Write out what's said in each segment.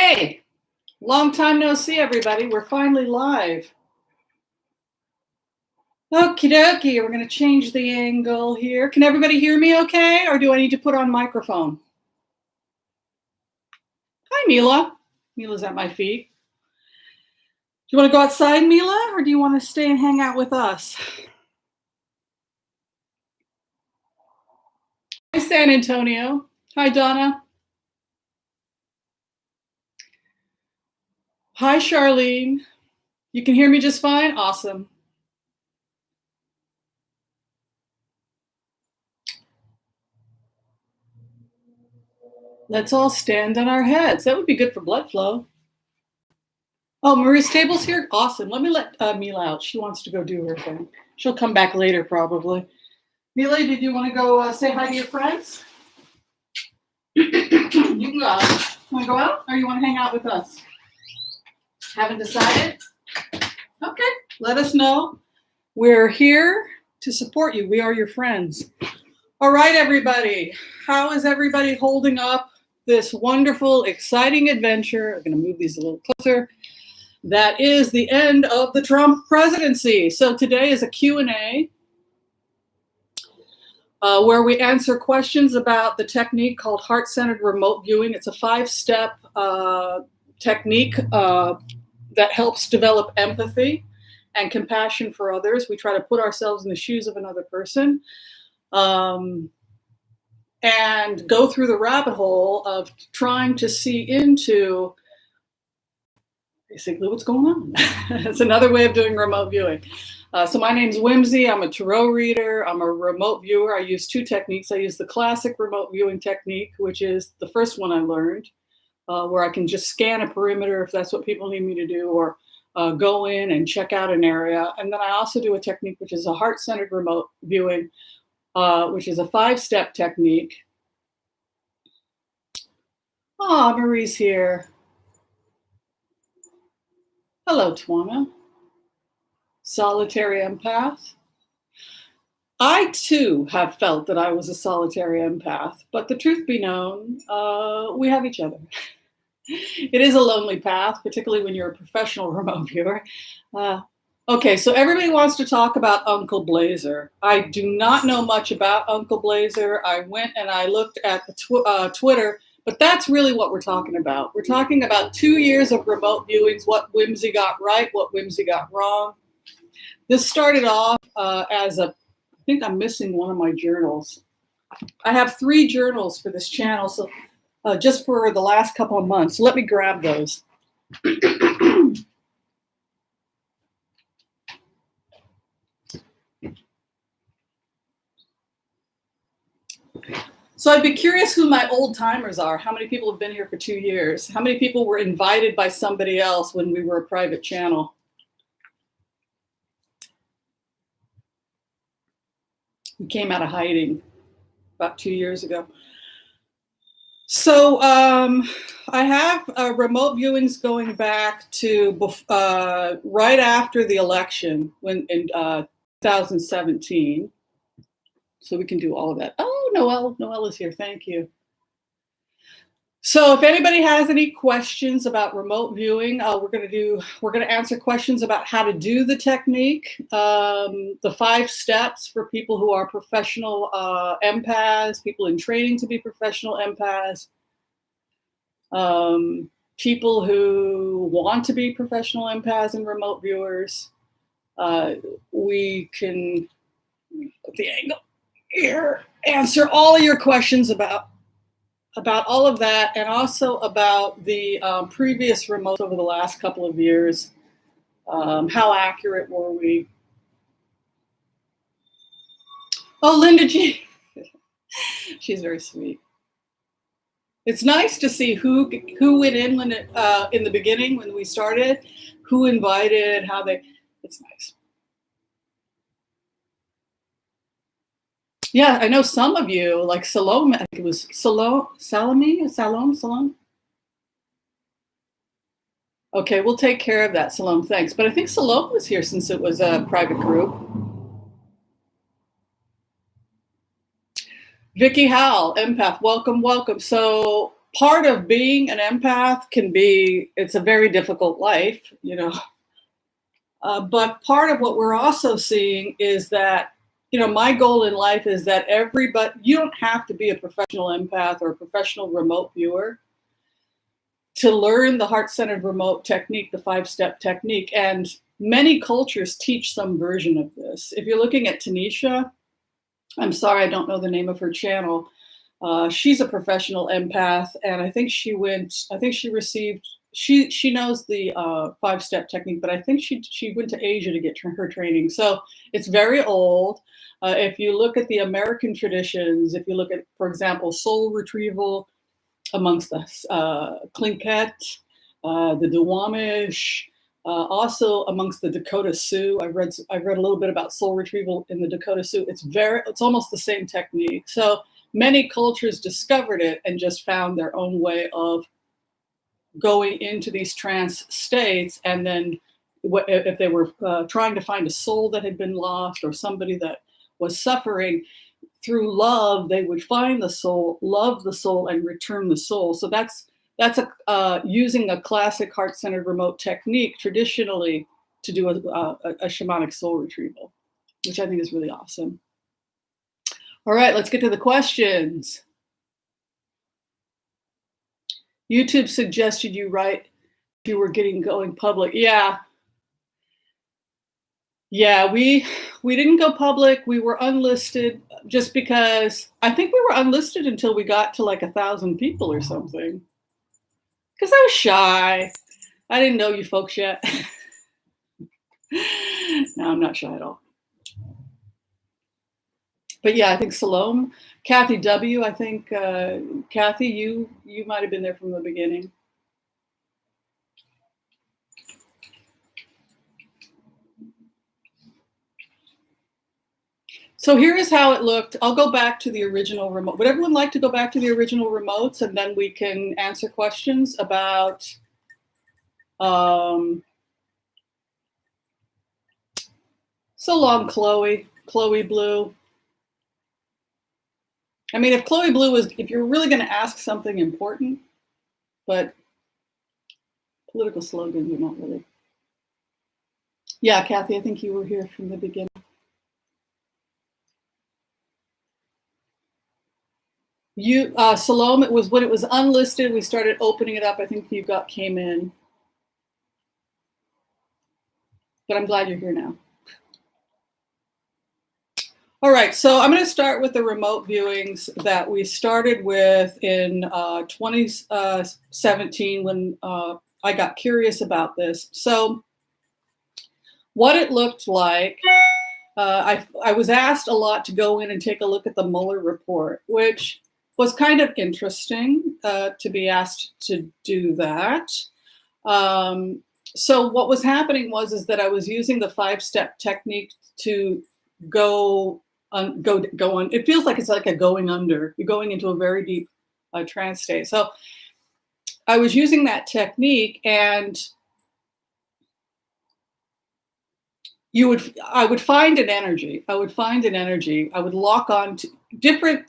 Hey, long time no see, everybody. We're finally live. Okie dokie, we're going to change the angle here. Can everybody hear me okay, or do I need to put on microphone? Hi, Mila. Mila's at my feet. Do you want to go outside, Mila, or do you want to stay and hang out with us? Hi, San Antonio. Hi, Donna. Hi, Charlene. You can hear me just fine? Awesome. Let's all stand on our heads. That would be good for blood flow. Oh, Marie's table's here? Awesome. Let me let Mila out. She wants to go do her thing. She'll come back later, probably. Mila, did you want to go say hi to your friends? You can go out. Want to go out, or you want to hang out with us? Haven't decided? Okay, let us know. We're here to support you. We are your friends. All right, everybody. How is everybody holding up this wonderful, exciting adventure? I'm going to move these a little closer. That is the end of the Trump presidency. So today is a Q&A where we answer questions about the technique called heart-centered remote viewing. It's a 5-step technique that helps develop empathy and compassion for others. We try to put ourselves in the shoes of another person and go through the rabbit hole of trying to see into basically what's going on. It's another way of doing remote viewing. So my name's Whimsy. I'm a tarot reader. I'm a remote viewer. I use 2 techniques. I use the classic remote viewing technique, which is the first one I learned, where I can just scan a perimeter if that's what people need me to do, or go in and check out an area. And then I also do a technique which is a heart-centered remote viewing, which is a 5-step technique. Oh, Marie's here. Hello, Twana. Solitary empath. I, too, have felt that I was a solitary empath, but the truth be known, we have each other. It is a lonely path, particularly when you're a professional remote viewer. Okay, so everybody wants to talk about Uncle Blazer. I do not know much about Uncle Blazer. I went and I looked at the Twitter, but that's really what we're talking about. We're talking about 2 years of remote viewings, what Whimsy got right, what Whimsy got wrong. This started off as I think I'm missing one of my journals. I have 3 journals for this channel, so just for the last couple of months. So let me grab those. So I'd be curious who my old timers are. How many people have been here for 2 years? How many people were invited by somebody else when we were a private channel? We came out of hiding about 2 years ago. So I have remote viewings going back to right after the election in 2017. So we can do all of that. Oh, Noelle is here. Thank you. So if anybody has any questions about remote viewing, we're going to answer questions about how to do the technique, the 5 steps for people who are professional empaths, people in training to be professional empaths, people who want to be professional empaths and remote viewers. We can put the angle here, answer all your questions about all of that, and also about the previous remotes over the last couple of years. How accurate were we? Oh, Linda G. She's very sweet. It's nice to see who went in when in the beginning when we started, who invited, how they. It's nice. Yeah, I know some of you, like Salome, I think it was Salome? Okay, we'll take care of that, Salome, thanks. But I think Salome was here since it was a private group. Vicky Howell, empath, welcome. So part of being an empath can be, it's a very difficult life, but part of what we're also seeing is that, my goal in life is that you don't have to be a professional empath or a professional remote viewer to learn the heart-centered remote technique, the 5-step technique. And many cultures teach some version of this. If you're looking at Tanisha, I'm sorry, I don't know the name of her channel. She's a professional empath, and I think she received, she knows the 5-step technique, but I think she went to Asia to get her training. So it's very old. If you look at the American traditions, if you look at, for example, soul retrieval amongst the Tlingit, the Duwamish, also amongst the Dakota Sioux. I've read a little bit about soul retrieval in the Dakota Sioux. It's almost the same technique. So many cultures discovered it and just found their own way of going into these trance states. And then if they were trying to find a soul that had been lost or somebody that was suffering, through love, they would find the soul, love the soul, and return the soul. So that's using a classic heart-centered remote technique traditionally to do a shamanic soul retrieval, which I think is really awesome. All right, let's get to the questions. YouTube suggested you write if you were going public. Yeah, we didn't go public. We were unlisted just because I think we were unlisted until we got to like 1,000 people or something. Because I was shy. I didn't know you folks yet. No, I'm not shy at all. But yeah, I think Salome, Kathy W. I think Kathy, you might have been there from the beginning. So here is how it looked. I'll go back to the original remote. Would everyone like to go back to the original remotes, and then we can answer questions about so long, Chloe Blue. I mean, if Chloe Blue if you're really going to ask something important, but political slogans are not really. Yeah, Kathy, I think you were here from the beginning. Salome, it was when it was unlisted, we started opening it up. I think you came in. But I'm glad you're here now. All right, so I'm going to start with the remote viewings that we started with in 2017 when I got curious about this. So what it looked like, I was asked a lot to go in and take a look at the Mueller report, which was kind of interesting to be asked to do that. So what was happening is that I was using the 5-step technique to go on. It feels like it's like a going under. You're going into a very deep trance state. So I was using that technique, and I would find an energy. I would lock on to different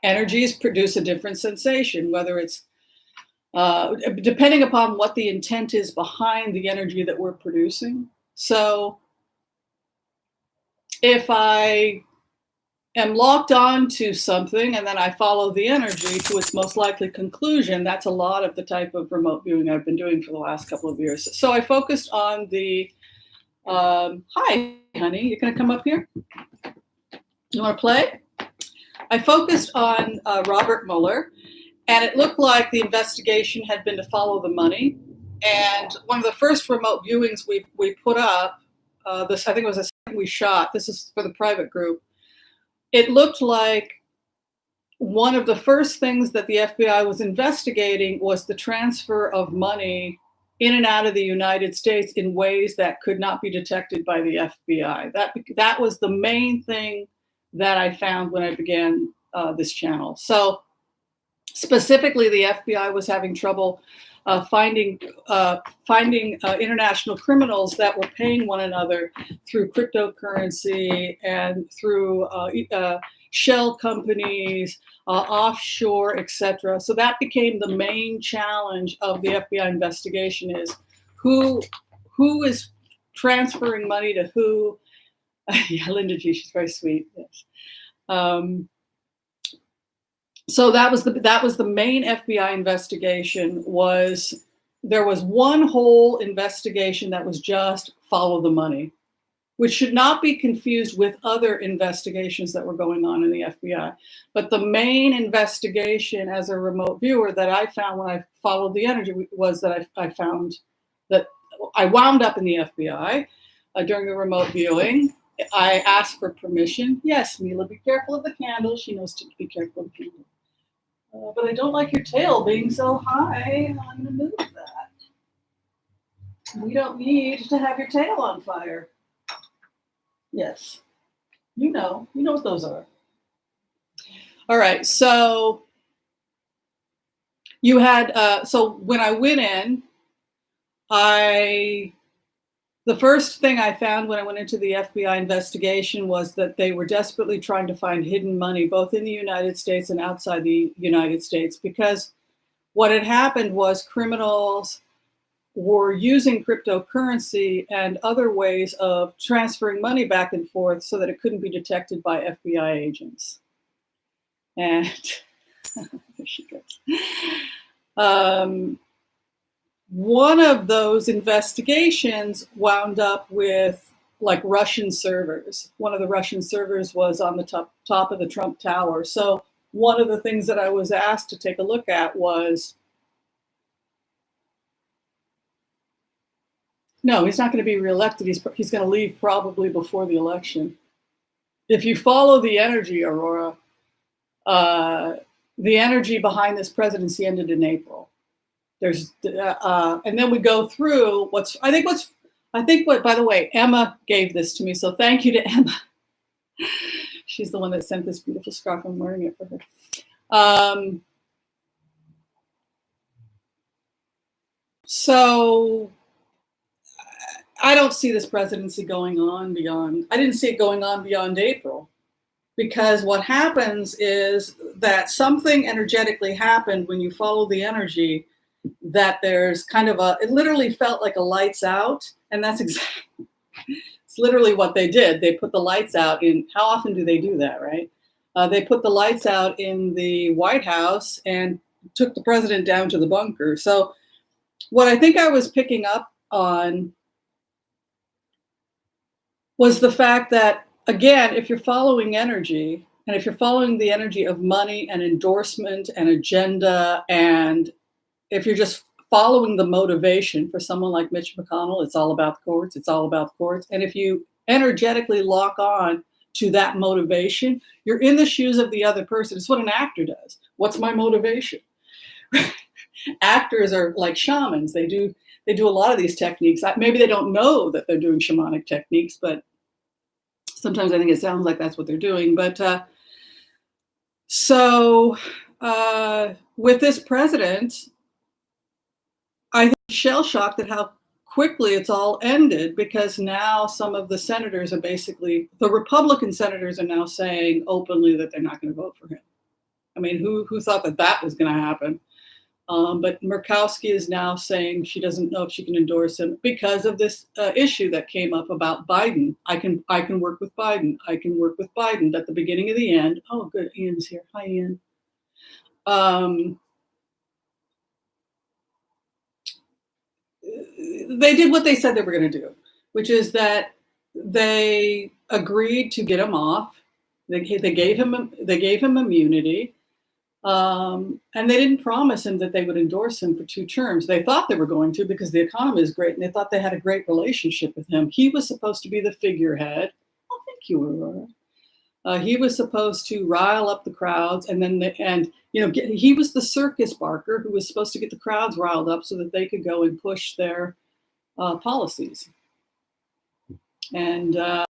energies, produce a different sensation, whether it's depending upon what the intent is behind the energy that we're producing. So if I am locked on to something and then I follow the energy to its most likely conclusion, that's a lot of the type of remote viewing I've been doing for the last couple of years. So I focused on the, hi, honey, you're going to come up here? You want to play? I focused on Robert Mueller, and it looked like the investigation had been to follow the money. And one of the first remote viewings we put up, this I think it was the second we shot. This is for the private group. It looked like one of the first things that the FBI was investigating was the transfer of money in and out of the United States in ways that could not be detected by the FBI. That was the main thing that I found when I began this channel. So specifically, the FBI was having trouble finding international criminals that were paying one another through cryptocurrency and through shell companies, offshore, etc. So that became the main challenge of the FBI investigation: is who is transferring money to who. Yeah, Linda G, she's very sweet. Yes. So that was the main FBI investigation. There was one whole investigation that was just follow the money, which should not be confused with other investigations that were going on in the FBI. But the main investigation as a remote viewer that I found when I followed the energy was that I found that I wound up in the FBI during the remote viewing. I asked for permission. Yes, Mila, be careful of the candle. She knows to be careful of the candle. But I don't like your tail being so high. I'm going to move that. We don't need to have your tail on fire. Yes. You know what those are. All right. So you had, so when I went in, the first thing I found when I went into the FBI investigation was that they were desperately trying to find hidden money, both in the United States and outside the United States, because what had happened was criminals were using cryptocurrency and other ways of transferring money back and forth so that it couldn't be detected by FBI agents. And there she goes. One of those investigations wound up with like Russian servers. One of the Russian servers was on the top of the Trump Tower. So one of the things that I was asked to take a look at was, no, he's not going to be reelected. He's going to leave probably before the election. If you follow the energy, Aurora, the energy behind this presidency ended in April. There's, and then we go through I think by the way, Emma gave this to me. So thank you to Emma. She's the one that sent this beautiful scarf. I'm wearing it for her. So I don't see this presidency going on beyond, I didn't see it going on beyond April, because what happens is that something energetically happened when you follow the energy, that there's kind of it literally felt like a lights out. And that's exactly, it's literally what they did. They put the lights out in, how often do they do that, right? They put the lights out in the White House and took the president down to the bunker. So what I think I was picking up on was the fact that, again, if you're following energy, and if you're following the energy of money and endorsement and agenda, and if you're just following the motivation for someone like Mitch McConnell, it's all about the courts, it's all about the courts. And if you energetically lock on to that motivation, you're in the shoes of the other person. It's what an actor does. What's my motivation? Actors are like shamans. They do a lot of these techniques. Maybe they don't know that they're doing shamanic techniques, but sometimes I think it sounds like that's what they're doing. But so with this president, I think shell-shocked at how quickly it's all ended, because now some of the senators are basically, the Republican senators are now saying openly that they're not going to vote for him. I mean, who thought that was going to happen? But Murkowski is now saying she doesn't know if she can endorse him because of this issue that came up about Biden. I can work with Biden. I can work with Biden. At the beginning of the end. Oh, good. Ian's here. Hi, Ian. They did what they said they were going to do, which is that they agreed to get him off. They gave him immunity. And they didn't promise him that they would endorse him for 2 terms. They thought they were going to, because the economy is great, and they thought they had a great relationship with him. He was supposed to be the figurehead. Oh, thank you, Aurora. He was supposed to rile up the crowds, and then he was the circus barker who was supposed to get the crowds riled up so that they could go and push their policies. And they're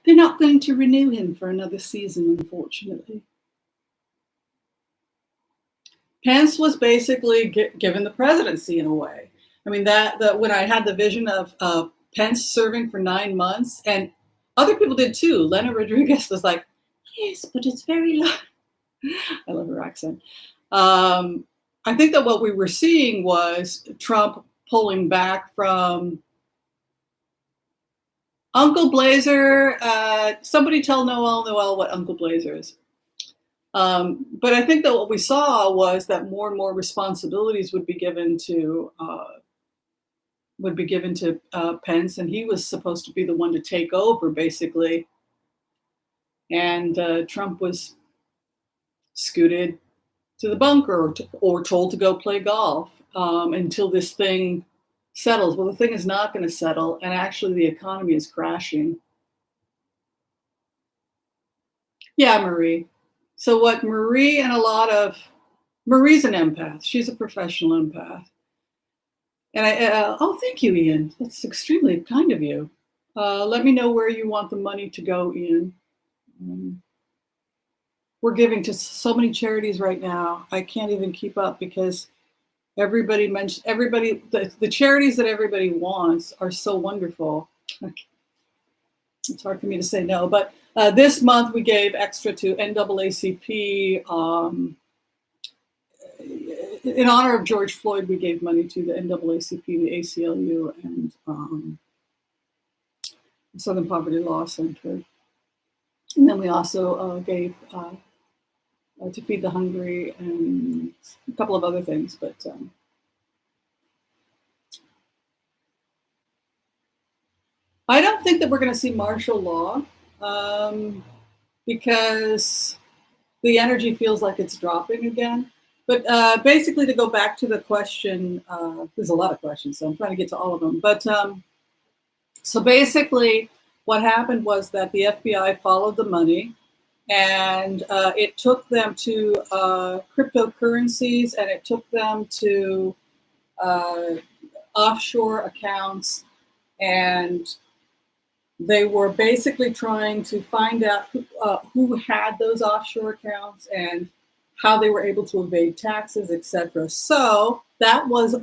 not going to renew him for another season, unfortunately. Pence was basically given the presidency in a way. I mean, that when I had the vision of Pence serving for 9 months, and other people did too. Lena Rodriguez was like, Yes, but it's very low. I love her accent. I think that what we were seeing was Trump pulling back from Uncle Blazer. Somebody tell Noel what Uncle Blazer is. But I think that what we saw was that more and more responsibilities would be given to Pence, and he was supposed to be the one to take over, basically. And Trump was scooted to the bunker or told to go play golf until this thing settles. Well, the thing is not going to settle, and actually the economy is crashing. Yeah, Marie. So what Marie and Marie's an empath. She's a professional empath. And thank you, Ian. That's extremely kind of you. Let me know where you want the money to go, Ian. We're giving to so many charities right now. I can't even keep up because the charities that everybody wants are so wonderful. It's hard for me to say no, but this month we gave extra to NAACP. In honor of George Floyd, we gave money to the NAACP, the ACLU, and the Southern Poverty Law Center. And then we also gave to Feed the Hungry and a couple of other things. But I don't think that we're going to see martial law because the energy feels like it's dropping again. But basically, to go back to the question, there's a lot of questions, so I'm trying to get to all of them. But so basically, what happened was that the FBI followed the money, and it took them to cryptocurrencies, and it took them to offshore accounts, and they were basically trying to find out who had those offshore accounts and how they were able to evade taxes, etc. So that was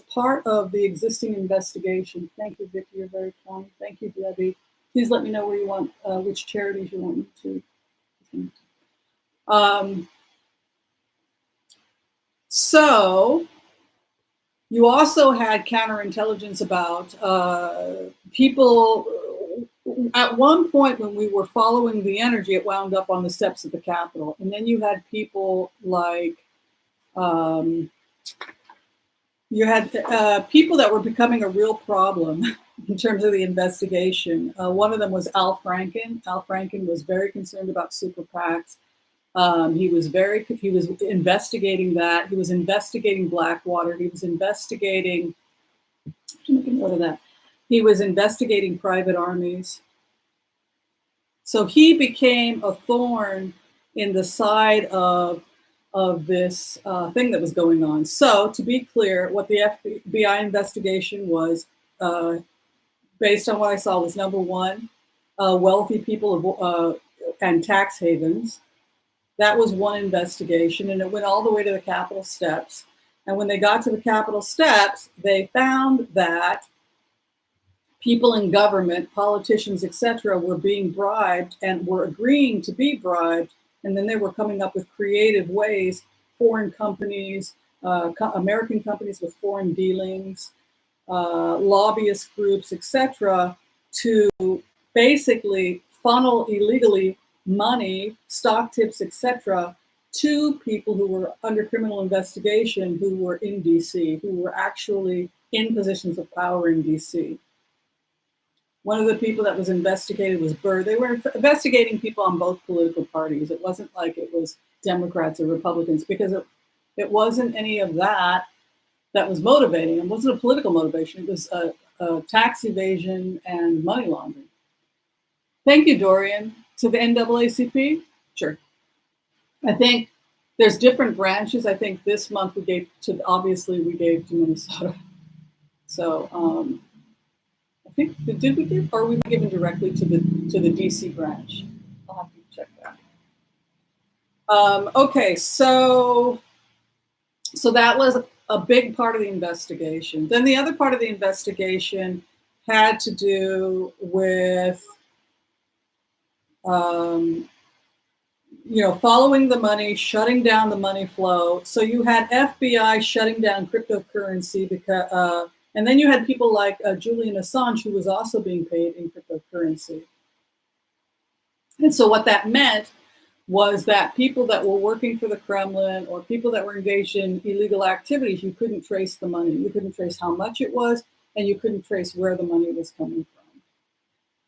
part of the existing investigation. Thank you, Vicki. You're very kind. Thank you, Debbie. Please let me know where you want, which charities you want me to. So you also had counterintelligence about people. At one point, when we were following the energy, it wound up on the steps of the Capitol. And then you had people like, people that were becoming a real problem in terms of the investigation. One of them was Al Franken. Al Franken was very concerned about super PACs. He was investigating that. He was investigating Blackwater. He was investigating, make a note of that. He was investigating private armies. So he became a thorn in the side of this thing that was going on. So to be clear, what the FBI investigation was, based on what I saw, was number one, wealthy people and tax havens. That was one investigation, and it went all the way to the Capitol steps. And when they got to the Capitol steps, they found that people in government, politicians, etc., were being bribed and were agreeing to be bribed. And then they were coming up with creative ways, foreign companies, American companies with foreign dealings, lobbyist groups, etc., to basically funnel illegally money, stock tips, etc., to people who were under criminal investigation, who were in DC, who were actually in positions of power in DC. One of the people that was investigated was Burr. They were investigating people on both political parties. It wasn't like it was Democrats or Republicans, because it wasn't any of that was motivating. It wasn't a political motivation. It was a tax evasion and money laundering. Thank you, Dorian. To the NAACP? Sure. I think there's different branches. I think this month we gave to Minnesota. So I think, did we give, or were we given directly to the DC branch? I'll have to check that. Okay, so that was a big part of the investigation. Then the other part of the investigation had to do with um, following the money, shutting down the money flow. So you had FBI shutting down cryptocurrency because, and then you had people like Julian Assange, who was also being paid in cryptocurrency. And so what that meant was that people that were working for the Kremlin or people that were engaged in illegal activities, you couldn't trace the money. You couldn't trace how much it was, and you couldn't trace where the money was coming from.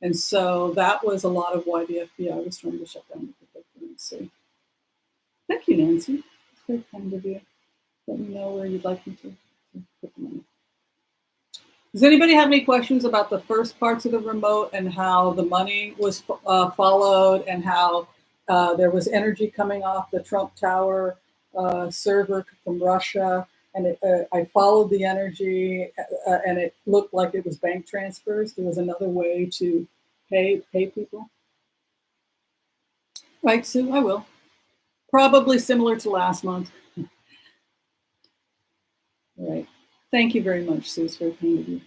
And so that was a lot of why the FBI was trying to shut down the cryptocurrency. Thank you, Nancy. It's very kind of you. Let me know where you'd like me to put the money. Does anybody have any questions about the first parts of the remote and how the money was followed and how there was energy coming off the Trump Tower server from Russia? And I followed the energy and it looked like it was bank transfers. It was another way to pay people. Right, Sue? I will. Probably similar to last month. All right. Thank you very much, Sue. It's very kind of you.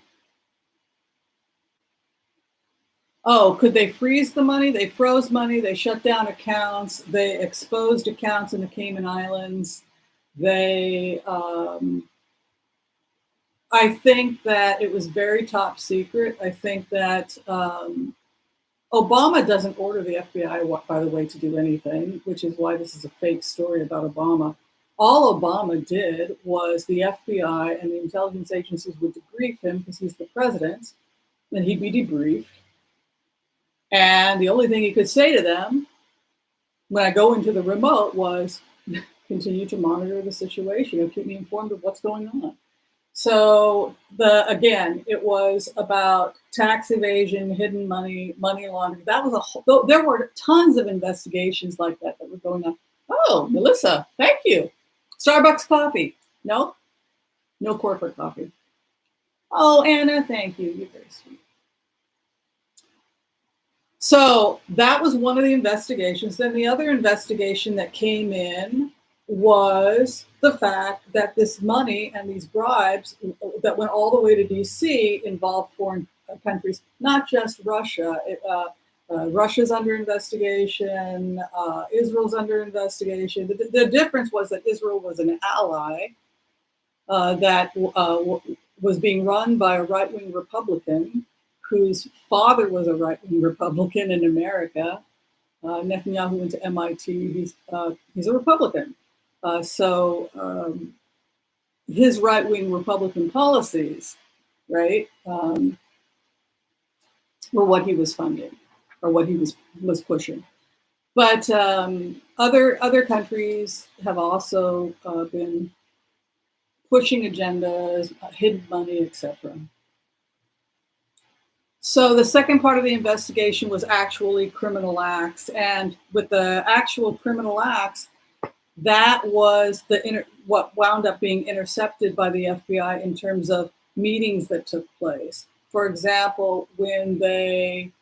Oh, could they freeze the money? They froze money. They shut down accounts. They exposed accounts in the Cayman Islands. They, I think that it was very top secret. I think that Obama doesn't order the FBI, by the way, to do anything, which is why this is a fake story about Obama. All Obama did was the FBI and the intelligence agencies would debrief him because he's the president, and he'd be debriefed. And the only thing he could say to them when I go into the remote was continue to monitor the situation and keep me informed of what's going on. So again, it was about tax evasion, hidden money, money laundering. That was there were tons of investigations like that were going on. Oh, Melissa, thank you. Starbucks coffee. No corporate coffee. Oh, Anna, thank you. You're very sweet. So that was one of the investigations. Then the other investigation that came in was the fact that this money and these bribes that went all the way to DC involved foreign countries, not just Russia. Russia's under investigation. Israel's under investigation. The difference was that Israel was an ally that was being run by a right-wing Republican whose father was a right-wing Republican in America. Netanyahu went to MIT. He's a Republican. So his right-wing Republican policies, right, were what he was funding or what he was pushing. But other countries have also been pushing agendas, hidden money, etc. So the second part of the investigation was actually criminal acts, and with the actual criminal acts, that was what wound up being intercepted by the FBI in terms of meetings that took place. For example, when they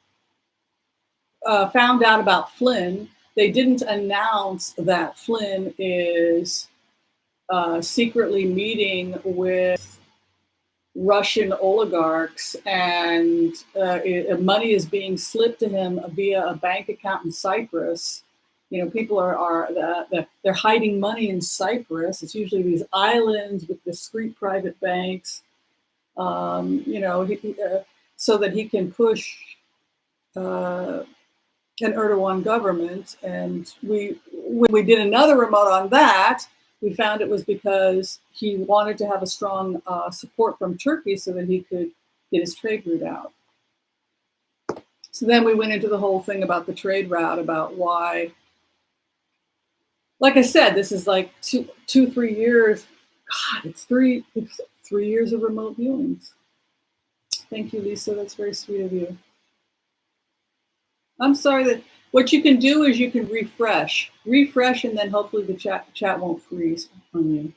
found out about Flynn, they didn't announce that Flynn is secretly meeting with Russian oligarchs, and money is being slipped to him via a bank account in Cyprus. People they're hiding money in Cyprus. It's usually these islands with discreet private banks, so that he can push an Erdogan government. And when we did another remote on that, we found it was because he wanted to have a strong support from Turkey so that he could get his trade route out. So then we went into the whole thing about the trade route, about why, like I said, this is like 3 years. God, it's three years of remote viewings. Thank you, Lisa. That's very sweet of you. I'm sorry that what you can do is you can refresh, and then hopefully the chat won't freeze on you.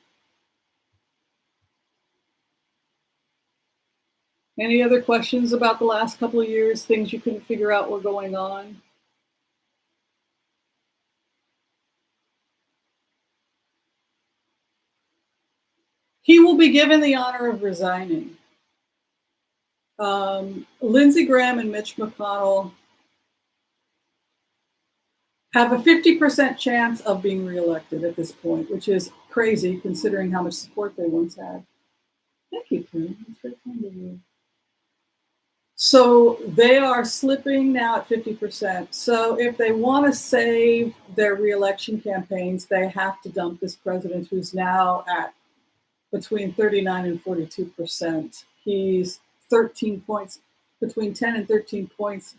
Any other questions about the last couple of years, things you couldn't figure out were going on? He will be given the honor of resigning. Lindsey Graham and Mitch McConnell have a 50% chance of being reelected at this point, which is crazy considering how much support they once had. Thank you, Kim. That's very kind of you. So they are slipping now at 50%. So if they want to save their reelection campaigns, they have to dump this president who's now at between 39 and 42%. He's 13 points, between 10 and 13 points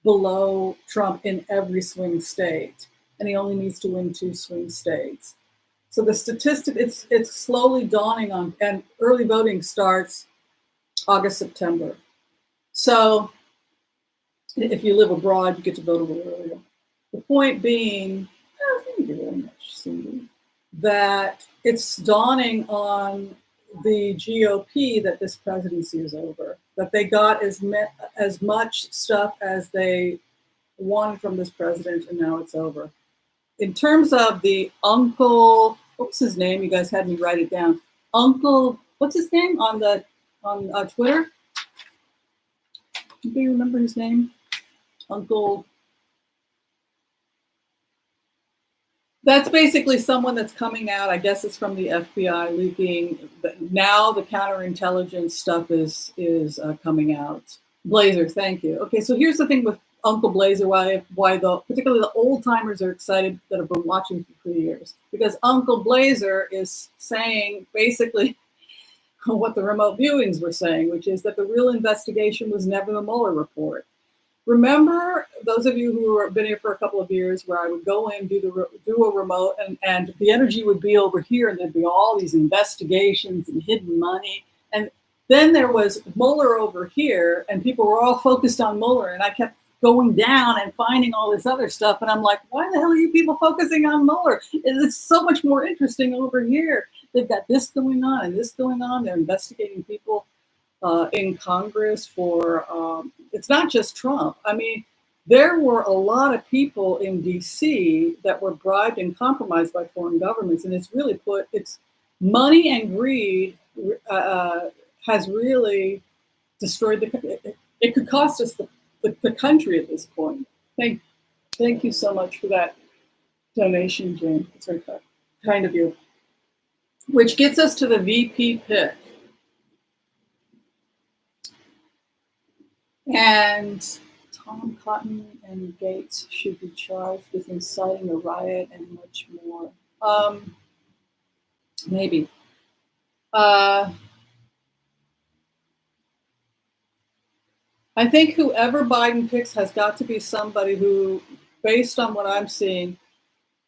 below Trump in every swing state. And he only needs to win 2 swing states. So the statistic, it's slowly dawning on, and early voting starts August, September. So if you live abroad, you get to vote a little earlier. The point being, thank you very much, Cindy, that it's dawning on the GOP that this presidency is over, that they got as much stuff as they wanted from this president, and now it's over. In terms of the uncle, what's his name? You guys had me write it down. Uncle, what's his name on Twitter? Do you remember his name? Uncle. That's basically someone that's coming out. I guess it's from the FBI leaking. Now the counterintelligence stuff is coming out. Blazer, thank you. Okay, so here's the thing with Uncle Blazer, why particularly the old timers are excited that have been watching for 3 years, because Uncle Blazer is saying basically what the remote viewings were saying, which is that the real investigation was never the Mueller report. Remember, those of you who have been here for a couple of years, where I would go in, do a remote, and the energy would be over here, and there'd be all these investigations and hidden money. And then there was Mueller over here, and people were all focused on Mueller, and I kept going down and finding all this other stuff. And I'm like, why the hell are you people focusing on Mueller? It's so much more interesting over here. They've got this going on and this going on. They're investigating people in Congress for, it's not just Trump. I mean, there were a lot of people in DC that were bribed and compromised by foreign governments. And it's money and greed has really destroyed it could cost us the country at this point. Thank you so much for that donation, Jane. It's very kind of you. Which gets us to the VP pick. And Tom Cotton and Gates should be charged with inciting a riot and much more. Maybe. I think whoever Biden picks has got to be somebody who, based on what I'm seeing,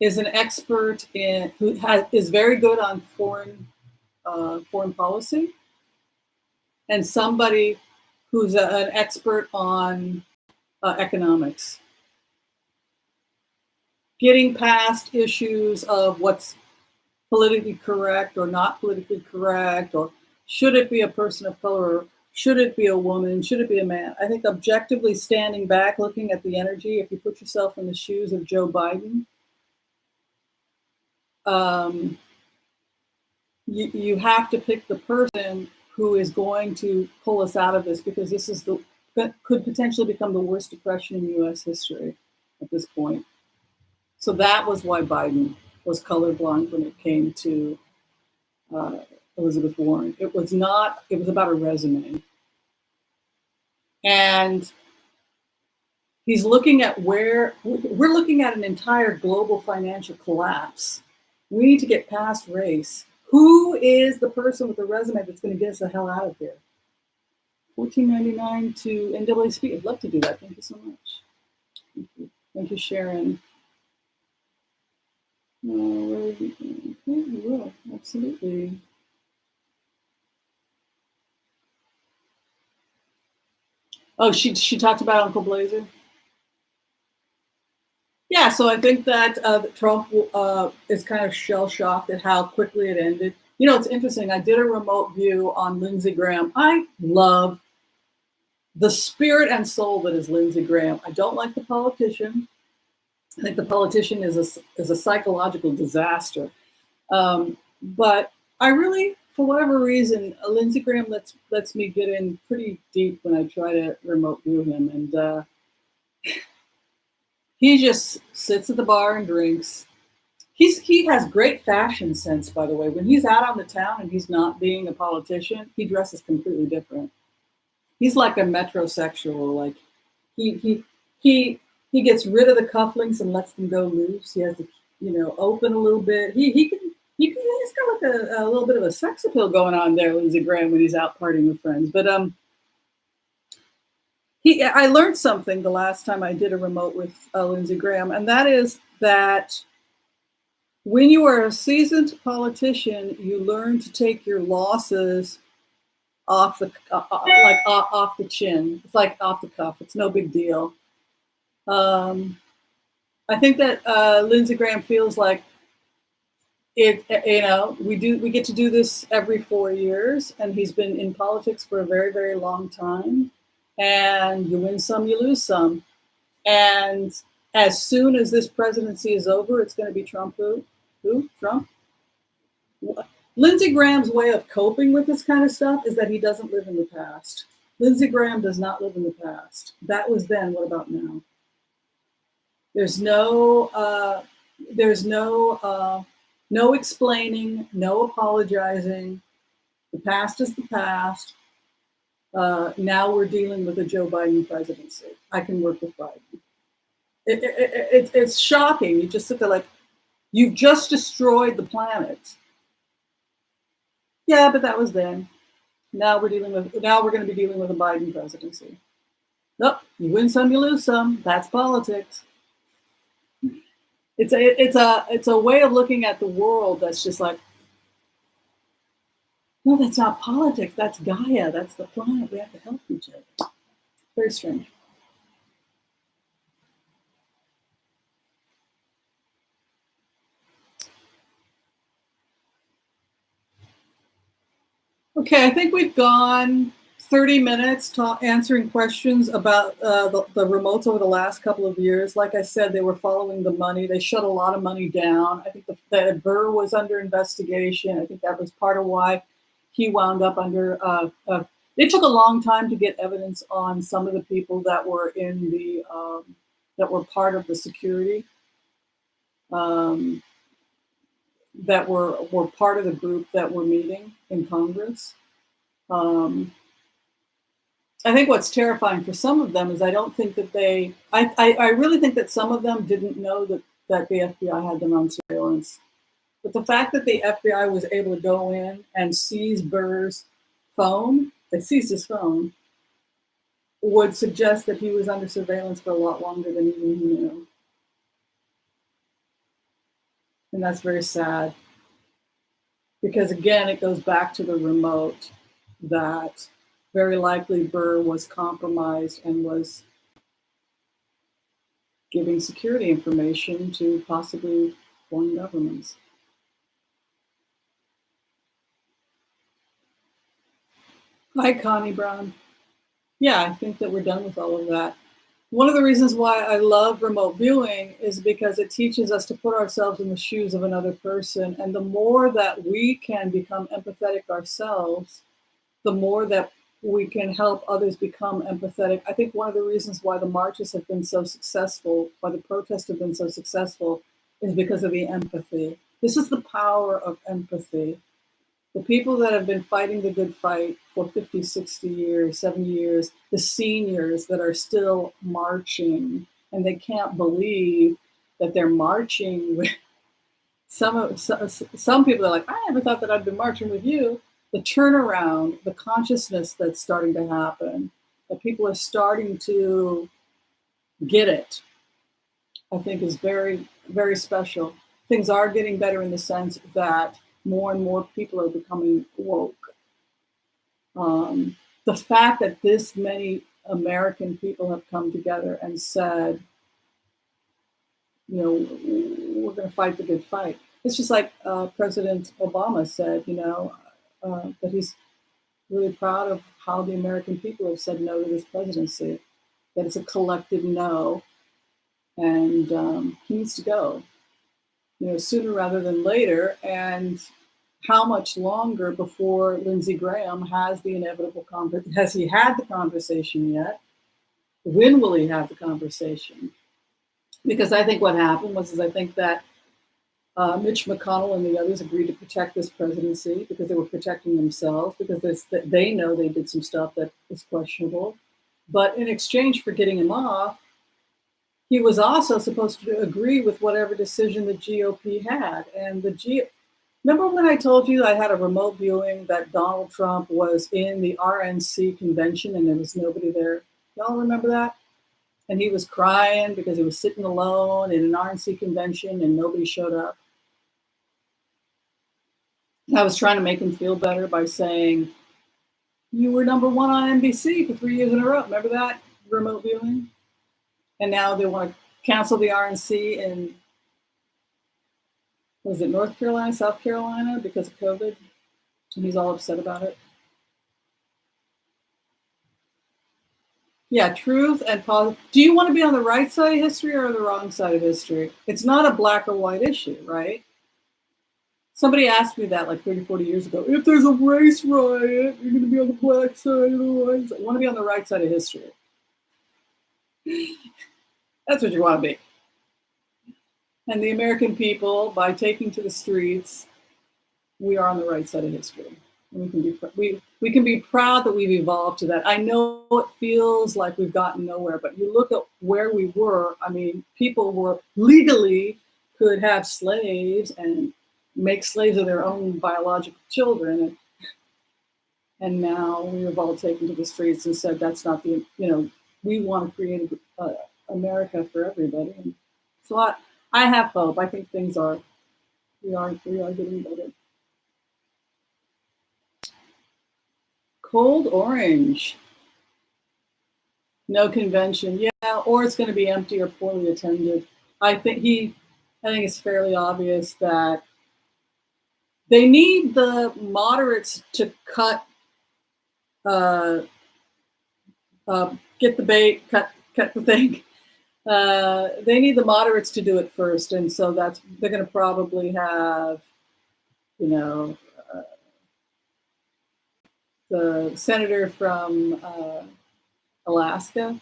is an expert is very good on foreign policy, and somebody who's an expert on economics, getting past issues of what's politically correct or not politically correct, or should it be a person of color, or should it be a woman, should it be a man. I think objectively standing back, looking at the energy, if you put yourself in the shoes of Joe Biden, you have to pick the person who is going to pull us out of this, because this is could potentially become the worst depression in U.S. history at this point. So that was why Biden was colorblind when it came to Elizabeth Warren. It was about a resume. And he's looking at we're looking at an entire global financial collapse. We need to get past race. Who is the person with the resume that's going to get us the hell out of here? $14.99 to NAACP. I'd love to do that. Thank you so much. Thank you. Thank you, Sharon. We will, absolutely. Oh, she talked about Uncle Blazer. Yeah, so I think that Trump is kind of shell-shocked at how quickly it ended. You know, it's interesting. I did a remote view on Lindsey Graham. I love the spirit and soul that is Lindsey Graham. I don't like the politician. I think the politician is a psychological disaster. But I really, for whatever reason, Lindsey Graham lets me get in pretty deep when I try to remote view him. And He just sits at the bar and drinks. He has great fashion sense, by the way. When he's out on the town and he's not being a politician, he dresses completely different. He's like a metrosexual. Like he he he gets rid of the cufflinks and lets them go loose. He has to, open a little bit. He's got like a little bit of a sex appeal going on there, Lindsey Graham, when he's out partying with friends. But I learned something the last time I did a remote with Lindsey Graham, and that is that when you are a seasoned politician, you learn to take your losses off the off the chin. It's like off the cuff. It's no big deal. I think that Lindsey Graham feels like it. We get to do this every 4 years, and he's been in politics for a very, very long time. And you win some, you lose some. And as soon as this presidency is over, it's going to be Trump. Who? Trump? Lindsey Graham's way of coping with this kind of stuff is that he doesn't live in the past. Lindsey Graham does not live in the past. That was then. What about now? There's no explaining, no apologizing. The past is the past. Now we're dealing with a Joe Biden presidency. I can work with Biden. It's shocking. You just sit there like, you've just destroyed the planet. Yeah, but that was then. Now we're going to be dealing with a Biden presidency. Nope, you win some, you lose some. That's politics. It's a way of looking at the world that's just like, no, that's not politics. That's Gaia. That's the planet. We have to help each other. Very strange. Okay, I think we've gone 30 minutes answering questions about the remotes over the last couple of years. Like I said, they were following the money. They shut a lot of money down. I think that Burr was under investigation. I think that was part of why he wound up under. It took a long time to get evidence on some of the people that were in the that were part of the security. That were part of the group that were meeting in Congress. I think what's terrifying for some of them is I don't think that I really think that some of them didn't know that the FBI had them on surveillance. But the fact that the FBI was able to go in and seize Burr's phone, they seized his phone, would suggest that he was under surveillance for a lot longer than even he knew. And that's very sad. Because again, it goes back to the remote that very likely Burr was compromised and was giving security information to possibly foreign governments. Hi, Connie Brown. Yeah, I think that we're done with all of that. One of the reasons why I love remote viewing is because it teaches us to put ourselves in the shoes of another person. And the more that we can become empathetic ourselves, the more that we can help others become empathetic. I think one of the reasons why the marches have been so successful, why the protests have been so successful, is because of the empathy. This is the power of empathy. The people that have been fighting the good fight for 50, 60 years, 70 years, the seniors that are still marching, and they can't believe that they're marching with some people are like, I never thought that I'd been marching with you. The turnaround, the consciousness that's starting to happen, that people are starting to get it, I think is very, very special. Things are getting better in the sense that more and more people are becoming woke. The fact that this many American people have come together and said, we're going to fight the good fight. It's just like President Obama said, that he's really proud of how the American people have said no to this presidency, that it's a collective no, and he needs to go, sooner rather than later. And how much longer before Lindsey Graham has the inevitable conversation? Has he had the conversation yet? When will he have the conversation? Because I think what happened was I think that Mitch McConnell and the others agreed to protect this presidency because they were protecting themselves, because they know they did some stuff that is questionable. But in exchange for getting him off, he was also supposed to agree with whatever decision the GOP had. And remember when I told you I had a remote viewing that Donald Trump was in the RNC convention and there was nobody there? Y'all remember that? And he was crying because he was sitting alone in an RNC convention and nobody showed up. I was trying to make him feel better by saying, you were number one on NBC for 3 years in a row. Remember that remote viewing? And now they want to cancel the RNC in, was it North Carolina, South Carolina, because of COVID? And he's all upset about it. Yeah, truth and positive. Do you want to be on the right side of history or the wrong side of history? It's not a black or white issue, right? Somebody asked me that like 30, 40 years ago. If there's a race riot, you're going to be on the black side of the right side. I want to be on the right side of history. That's what you want to be. And the American people, by taking to the streets, we are on the right side of history. And we can be proud that we've evolved to that. I know it feels like we've gotten nowhere, but you look at where we were. I mean, people were legally could have slaves and make slaves of their own biological children. And now we have all taken to the streets and said, that's not the, we want to create America for everybody. And so I have hope. I think we are getting better. Cold orange. No convention. Yeah, or it's going to be empty or poorly attended. I think it's fairly obvious that they need the moderates to cut, get the bait, cut the thing. They need the moderates to do it first, and so they're going to probably have, the senator from Alaska,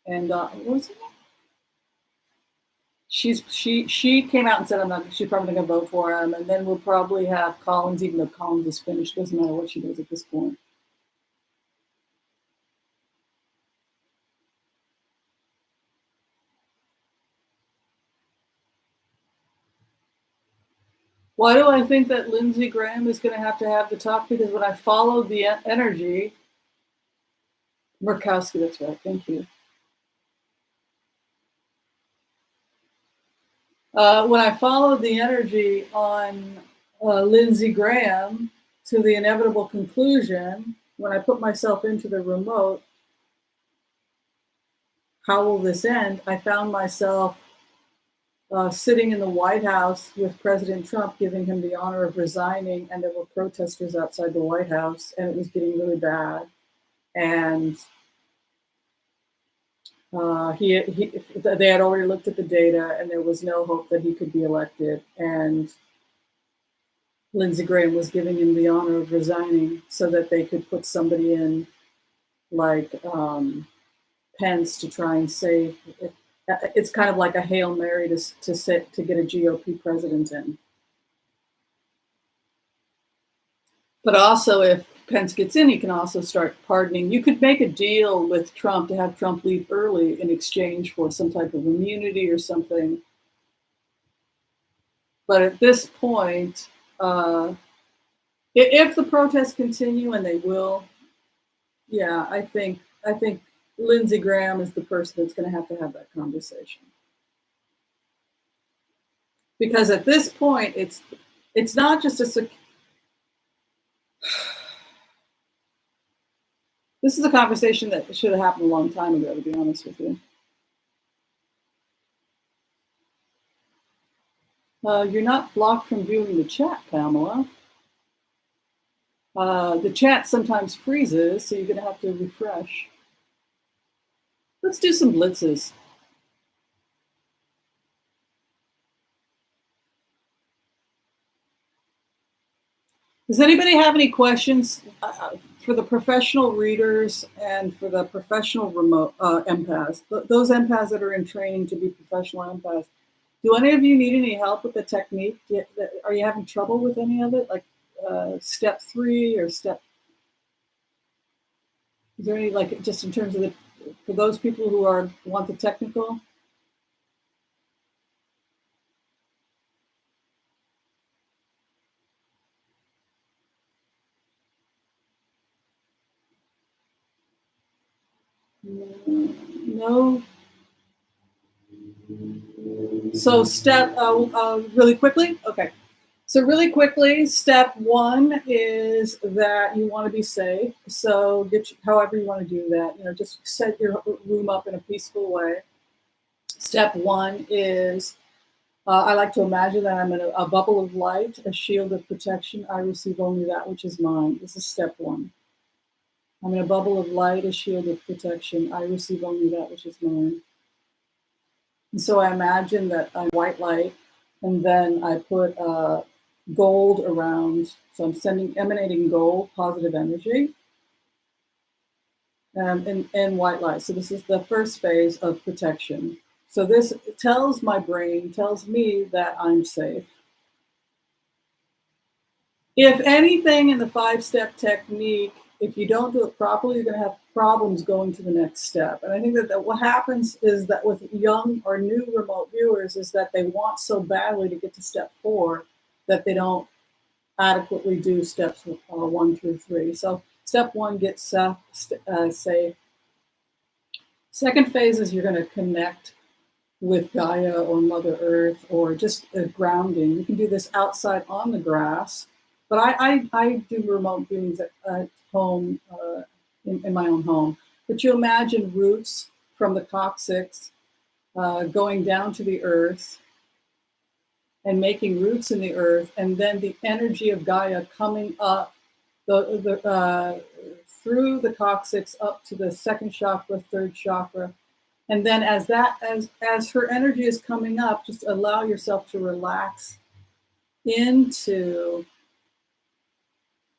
and what was it? She came out and said she's probably going to vote for him, and then we'll probably have Collins, even though Collins is finished. Doesn't matter what she does at this point. Why do I think that Lindsey Graham is going to have the talk? Because when I followed the energy, Murkowski, that's right, thank you. When I followed the energy on Lindsey Graham to the inevitable conclusion, when I put myself into the remote, how will this end? I found myself sitting in the White House with President Trump, giving him the honor of resigning, and there were protesters outside the White House, and it was getting really bad. And they had already looked at the data, and there was no hope that he could be elected. And Lindsey Graham was giving him the honor of resigning so that they could put somebody in like Pence to try and save it. It's kind of like a Hail Mary to get a GOP president in. But also, if Pence gets in, he can also start pardoning. You could make a deal with Trump to have Trump leave early in exchange for some type of immunity or something. But at this point, if the protests continue, and they will, yeah, I think Lindsey Graham is the person that's going to have that conversation. Because at this point, it's not just this is a conversation that should have happened a long time ago, to be honest with you. You're not blocked from viewing the chat, Pamela. The chat sometimes freezes, so you're going to have to refresh. Let's do some blitzes. Does anybody have any questions for the professional readers and for the professional remote empaths, those empaths that are in training to be professional empaths, do any of you need any help with the technique? Are you having trouble with any of it? Like step 3 or step? Is there any, like, just in terms of for those people who want the technical? No. So step, really quickly? Okay. So really quickly, step 1 is that you want to be safe. So however you want to do that, just set your room up in a peaceful way. Step 1 is, I like to imagine that I'm in a bubble of light, a shield of protection. I receive only that which is mine. This is step 1. I'm in a bubble of light, a shield of protection. I receive only that which is mine. And so I imagine that I'm white light, and then I put gold around. So I'm emanating gold, positive energy, in white light. So this is the first phase of protection. So this tells my brain, tells me that I'm safe. If anything in the 5-step technique, if you don't do it properly, you're going to have problems going to the next step. And I think that what happens is that with young or new remote viewers is that they want so badly to get to step 4 that they don't adequately do steps 1 through 3. So step 1, get safe. Second phase is you're going to connect with Gaia or Mother Earth, or just grounding. You can do this outside on the grass, but I do remote viewings at home, in my own home. But you imagine roots from the coccyx going down to the earth and making roots in the earth, and then the energy of Gaia coming up through the coccyx up to the 2nd chakra, 3rd chakra. And then as her energy is coming up, just allow yourself to relax into,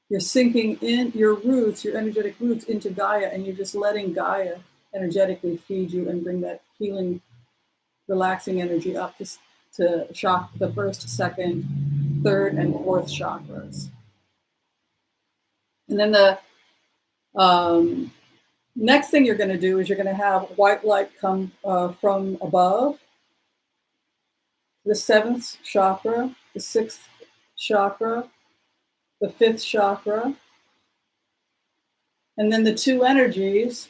you're sinking in your roots, your energetic roots into Gaia, and you're just letting Gaia energetically feed you and bring that healing, relaxing energy up to the 1st, 2nd, 3rd, and 4th chakras. And then the next thing you're going to do is you're going to have white light come from above, the 7th chakra, the 6th chakra, the 5th chakra, and then the 2 energies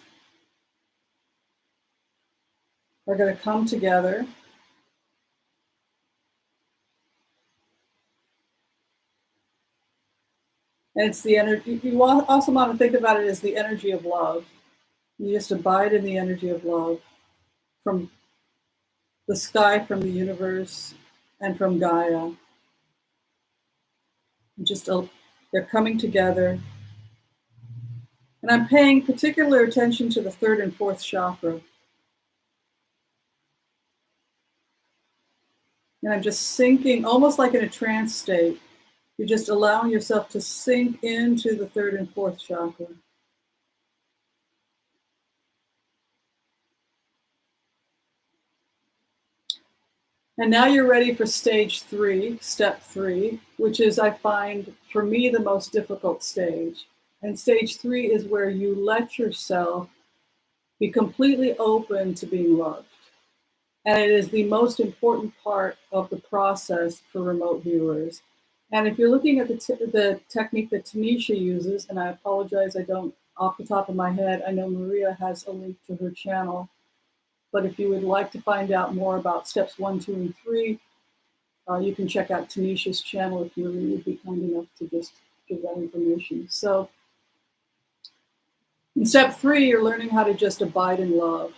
are going to come together. And it's the energy, you also want to think about it as the energy of love. You just abide in the energy of love from the sky, from the universe, and from Gaia. They're coming together. And I'm paying particular attention to the 3rd and 4th chakra. And I'm just sinking, almost like in a trance state. You're just allowing yourself to sink into the 3rd and 4th chakra. And now you're ready for stage 3, step 3, which is, I find, for me, the most difficult stage. And stage 3 is where you let yourself be completely open to being loved. And it is the most important part of the process for remote viewers. And if you're looking at the technique that Tanisha uses, and I apologize, I don't, off the top of my head, I know Maria has a link to her channel. But if you would like to find out more about steps 1, 2, and 3, you can check out Tanisha's channel if you would be kind enough to just give that information. So in step 3, you're learning how to just abide in love,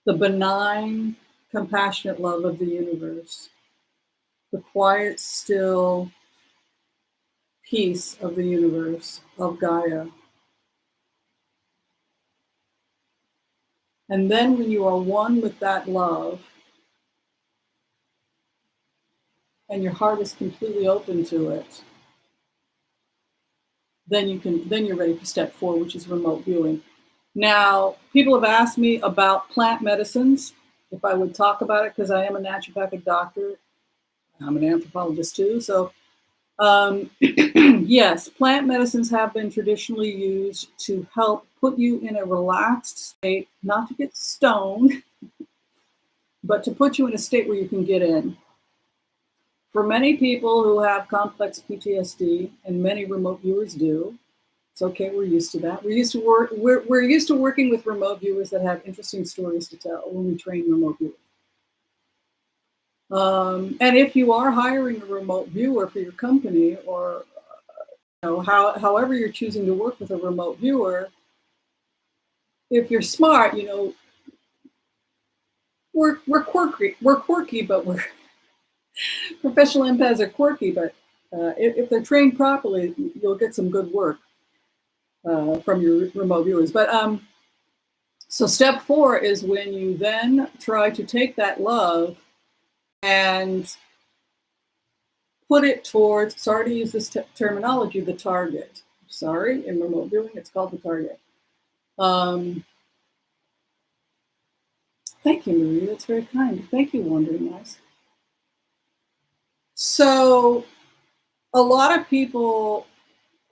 the benign, compassionate love of the universe, the quiet, still peace of the universe, of Gaia. And then when you are one with that love, and your heart is completely open to it, then you're ready for step 4, which is remote viewing. Now, people have asked me about plant medicines, if I would talk about it, because I am a naturopathic doctor. I'm an anthropologist too. So, yes, plant medicines have been traditionally used to help put you in a relaxed state, not to get stoned, but to put you in a state where you can get in. For many people who have complex PTSD, and many remote viewers do, it's okay. We're used to that. We're used to working with remote viewers that have interesting stories to tell when we train remote viewers. And if you are hiring a remote viewer for your company, or however you're choosing to work with a remote viewer, if you're smart, we're quirky. We're quirky, but we're professional empaths are quirky. But if they're trained properly, you'll get some good work from your remote viewers. But so step 4 is when you then try to take that love and put it towards, sorry to use this terminology, the target. Sorry, in remote viewing, it's called the target. Thank you, Marie. That's very kind. Thank you, Wandering Eyes. So a lot of people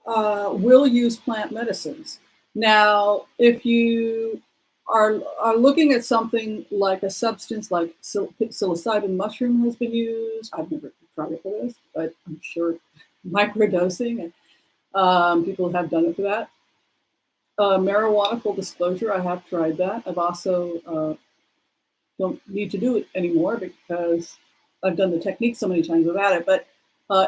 will use plant medicines. Now, if you are looking at something like a substance like psilocybin mushroom has been used, I've never tried it for this, but I'm sure microdosing, and people have done it for that. Marijuana, full disclosure, I have tried that. I've also don't need to do it anymore because I've done the technique so many times without it. But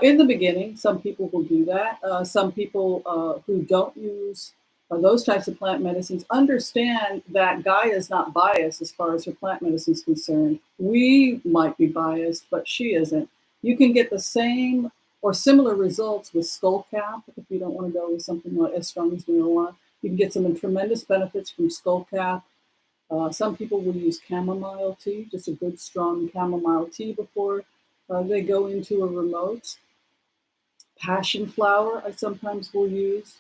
in the beginning, some people will do that. Some people who don't use those types of plant medicines understand that Gaia is not biased as far as her plant medicine is concerned. We might be biased, but she isn't. You can get the same or similar results with skullcap if you don't want to go with something like as strong as marijuana. You can get some tremendous benefits from skullcap. Some people will use chamomile tea, just a good strong chamomile tea before they go into a remote. Passion flower I sometimes will use.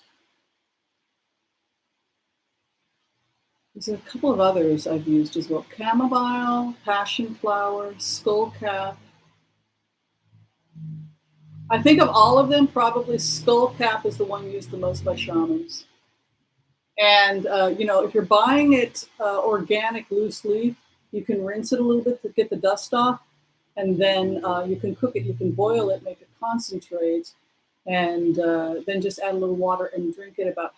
There's a couple of others I've used as well. Chamomile, passion flower, skullcap. I think of all of them, probably skullcap is the one used the most by shamans. And, if you're buying it organic loose leaf, you can rinse it a little bit to get the dust off. And then you can cook it, you can boil it, make it concentrate, and then just add a little water and drink it about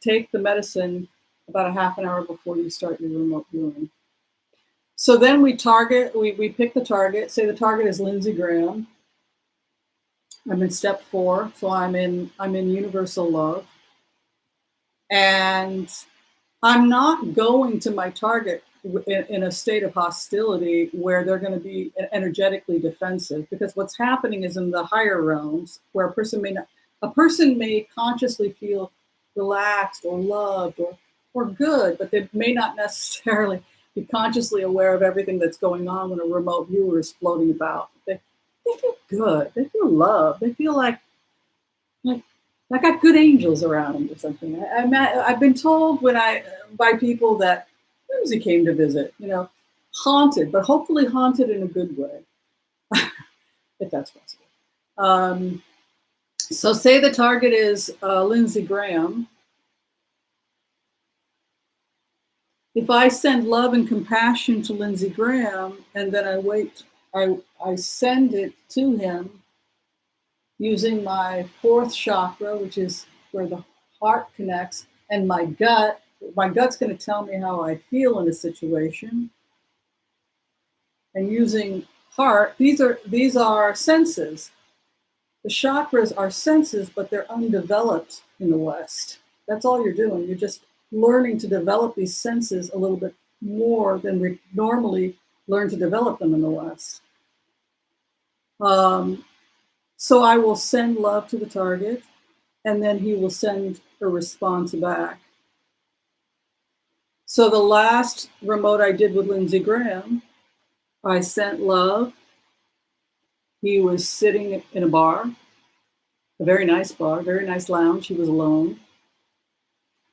take the medicine about a half an hour before you start your remote viewing. So then we pick the target. Say the target is Lindsey Graham. I'm in step 4, so I'm in universal love. And I'm not going to my target in a state of hostility where they're going to be energetically defensive, because what's happening is in the higher realms where a person may consciously feel relaxed or loved or good, but they may not necessarily be consciously aware of everything that's going on when a remote viewer is floating about. They feel good. They feel loved. They feel like I got good angels around or something. I've been told by people that Whimsy came to visit, haunted, but hopefully haunted in a good way, if that's possible. So say the target is Lindsey Graham. If I send love and compassion to Lindsey Graham, and then I send it to him using my 4th chakra, which is where the heart connects, and my gut's going to tell me how I feel in a situation. And using heart, these are senses. The chakras are senses, but they're undeveloped in the West. That's all you're doing. You're just learning to develop these senses a little bit more than we normally learn to develop them in the West. So I will send love to the target, and then he will send a response back. So the last remote I did with Lindsey Graham, I sent love. He was sitting in a bar. a very nice bar, very nice lounge. He was alone.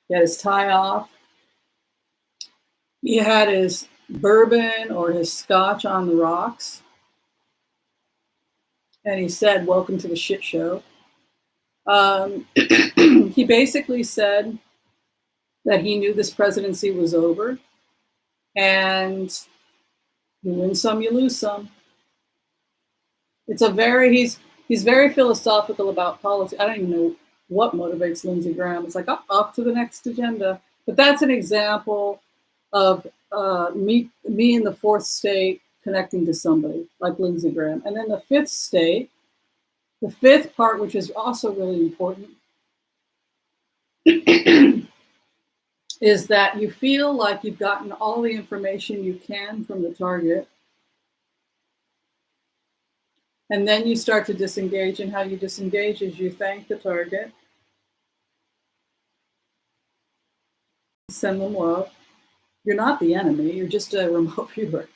He had his tie off. He had his bourbon or his scotch on the rocks. And he said, "Welcome to the shit show." He basically said that he knew this presidency was over, and you win some, you lose some. It's a very he's very philosophical about policy. I don't even know what motivates Lindsey Graham. It's like, oh, off to the next agenda. But that's an example of me in the fourth state connecting to somebody like Lindsey Graham. And then the fifth state, the fifth part, which is also really important, is that you feel like you've gotten all the information you can from the target. And then you start to disengage, and how you disengage is you thank the target, send them love. You're not the enemy, you're just a remote viewer.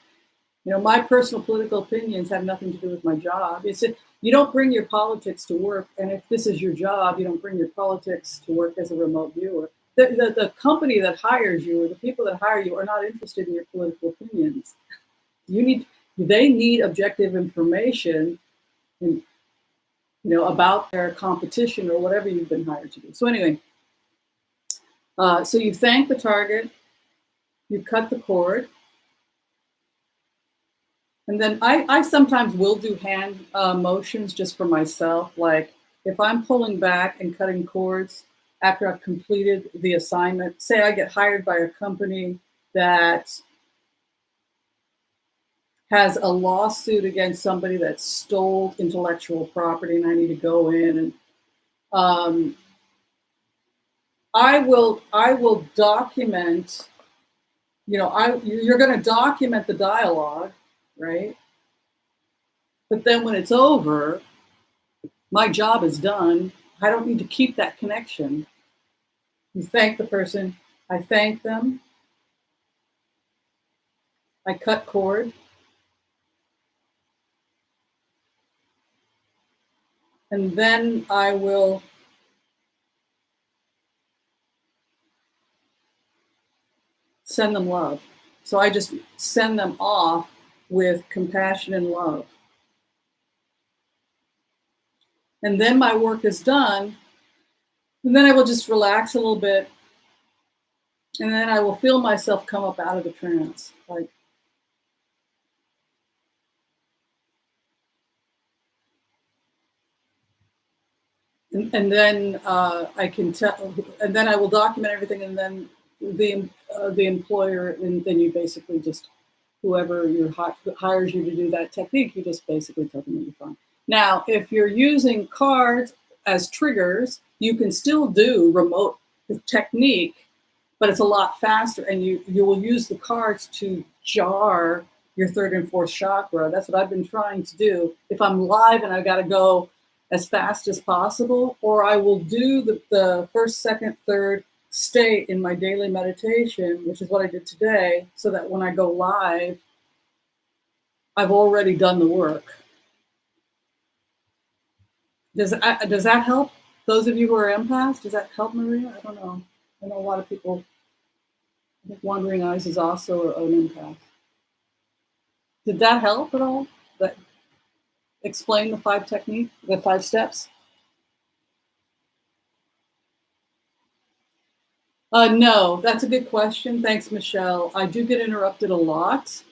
You know, my personal political opinions have nothing to do with my job. It's you don't bring your politics to work, and if this is your job, you don't bring your politics to work as a remote viewer. The company that hires you or the people that hire you are not interested in your political opinions. They need objective information and, about their competition or whatever you've been hired to do. So anyway, so you thank the target, you cut the cord, and then I sometimes will do hand motions just for myself. Like if I'm pulling back and cutting cords after I've completed the assignment, say I get hired by a company that has a lawsuit against somebody that stole intellectual property, and I need to go in and I will document. You're going to document the dialogue, right? But then when it's over, my job is done. I don't need to keep that connection. You thank the person. I thank them. I cut cord. And then I will send them love. So I just send them off with compassion and love. And then my work is done. And then I will just relax a little bit. And then I will feel myself come up out of the trance. Like, and then I can tell, and then I will document everything, and then the employer, and then you basically just, whoever hires you to do that technique, you just basically tell them that you're fine. Now, if you're using cards as triggers, you can still do remote technique, but it's a lot faster, and you will use the cards to jar your third and fourth chakra. That's what I've been trying to do. If I'm live and I've got to go as fast as possible, or I will do the first, second, third state in my daily meditation, which is what I did today, so that when I go live, I've already done the work. Does that help? Those of you who are empaths, does that help, Maria? I don't know. I know a lot of people. I think Wandering Eyes is also an empath. Did that help at all? That explain the 5 technique, the 5 steps? No, that's a good question. Thanks, Michelle. I do get interrupted a lot.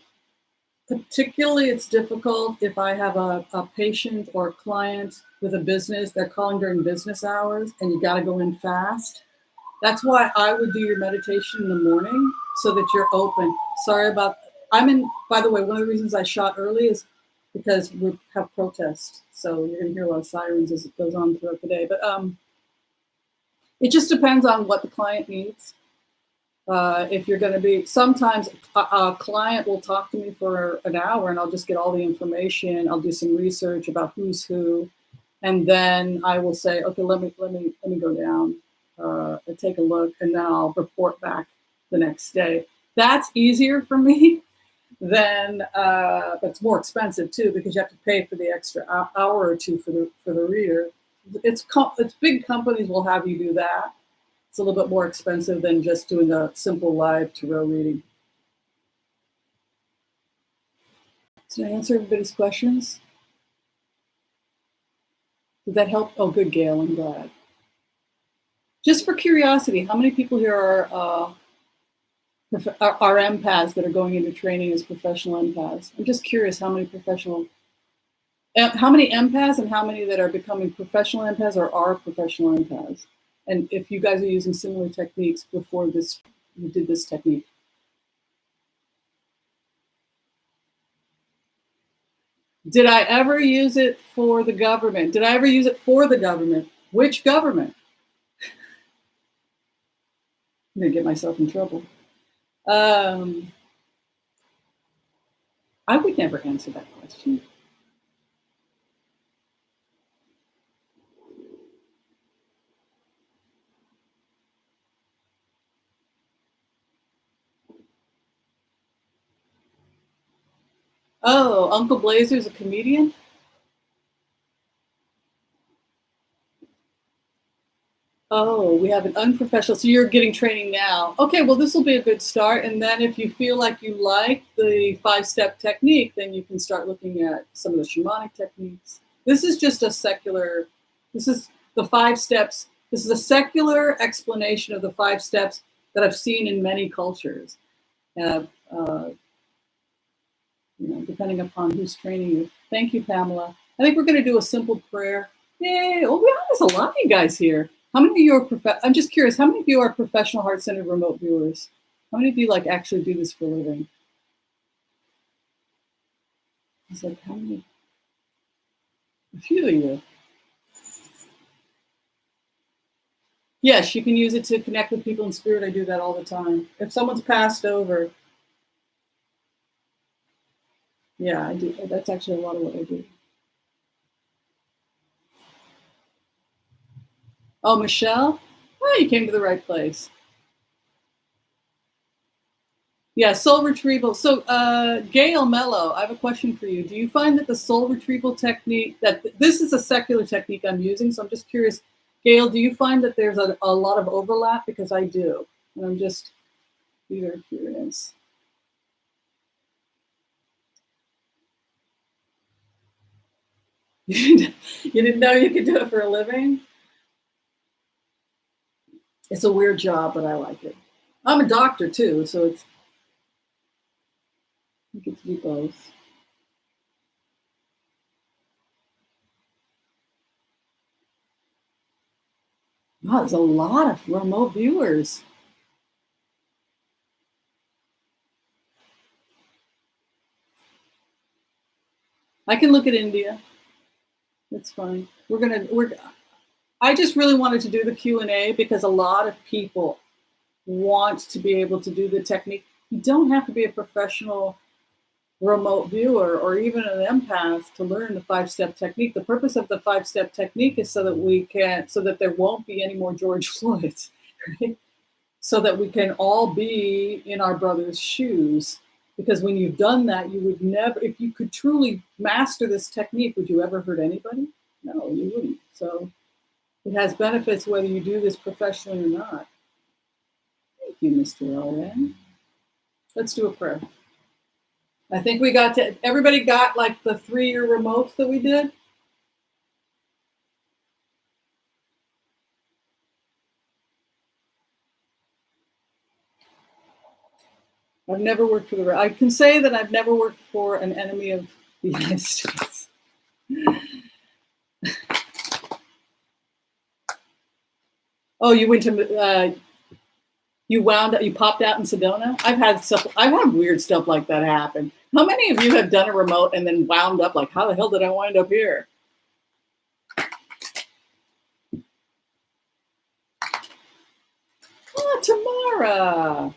Particularly, it's difficult if I have a patient or a client with a business, they're calling during business hours, and you got to go in fast. That's why I would do your meditation in the morning so that you're open. Sorry about, by the way, one of the reasons I shot early is because we have protests. So you're going to hear a lot of sirens as it goes on throughout the day. But it just depends on what the client needs. If you're going to be, sometimes a client will talk to me for an hour and I'll just get all the information. I'll do some research about who's who. And then I will say, okay, let me go down and take a look, and then I'll report back the next day. That's easier for me than, but it's more expensive too, because you have to pay for the extra hour or two for the reader. It's big companies will have you do that. It's a little bit more expensive than just doing a simple live tarot reading. Did I answer everybody's questions? Did that help? Oh, good, Gail. I'm glad. Just for curiosity, how many people here are empaths that are going into training as professional empaths? I'm just curious how many empaths and how many that are becoming professional empaths or are professional empaths? And if you guys are using similar techniques before this, you did this technique. Did I ever use it for the government? Did I ever use it for the government? Which government? I'm gonna get myself in trouble. I would never answer that question. Oh, Uncle Blazer's a comedian? Oh, we have an unprofessional. So you're getting training now. Okay, well, this will be a good start. And then if you feel like you like the 5-step technique, then you can start looking at some of the shamanic techniques. This is just this is the 5 steps. This is a secular explanation of the 5 steps that I've seen in many cultures. Depending upon who's training you. Thank you, Pamela. I think we're going to do a simple prayer. Yay! Oh, wow, there's a lot of you guys here. How many of you are I'm just curious, how many of you are professional heart-centered remote viewers? How many of you actually do this for a living? It's like, how many? A few of you. Yes, you can use it to connect with people in spirit. I do that all the time. If someone's passed over, yeah, I do. That's actually a lot of what I do. Oh, Michelle? Oh, you came to the right place. Yeah, soul retrieval. So, Gail Mello, I have a question for you. Do you find that the soul retrieval technique, this is a secular technique I'm using, so I'm just curious, Gail, do you find that there's a lot of overlap? Because I do, and I'm just either curious. You didn't know you could do it for a living? It's a weird job, but I like it. I'm a doctor too, so you get to do both. Wow, there's a lot of remote viewers. I can look at India. That's fine. I just really wanted to do the Q&A because a lot of people want to be able to do the technique. You don't have to be a professional remote viewer or even an empath to learn the 5-step technique. The purpose of the 5-step technique is so that there won't be any more George Floyds, right? So that we can all be in our brother's shoes. Because when you've done that, you would never, if you could truly master this technique, would you ever hurt anybody? No, you wouldn't. So it has benefits whether you do this professionally or not. Thank you, Mr. Owen. Let's do a prayer. I think everybody got the 3-year remotes that we did. I've never worked for I can say that I've never worked for an enemy of the United States. Oh, you went to, you popped out in Sedona? I've had weird stuff like that happen. How many of you have done a remote and then wound up how the hell did I wind up here? Oh, Tamara.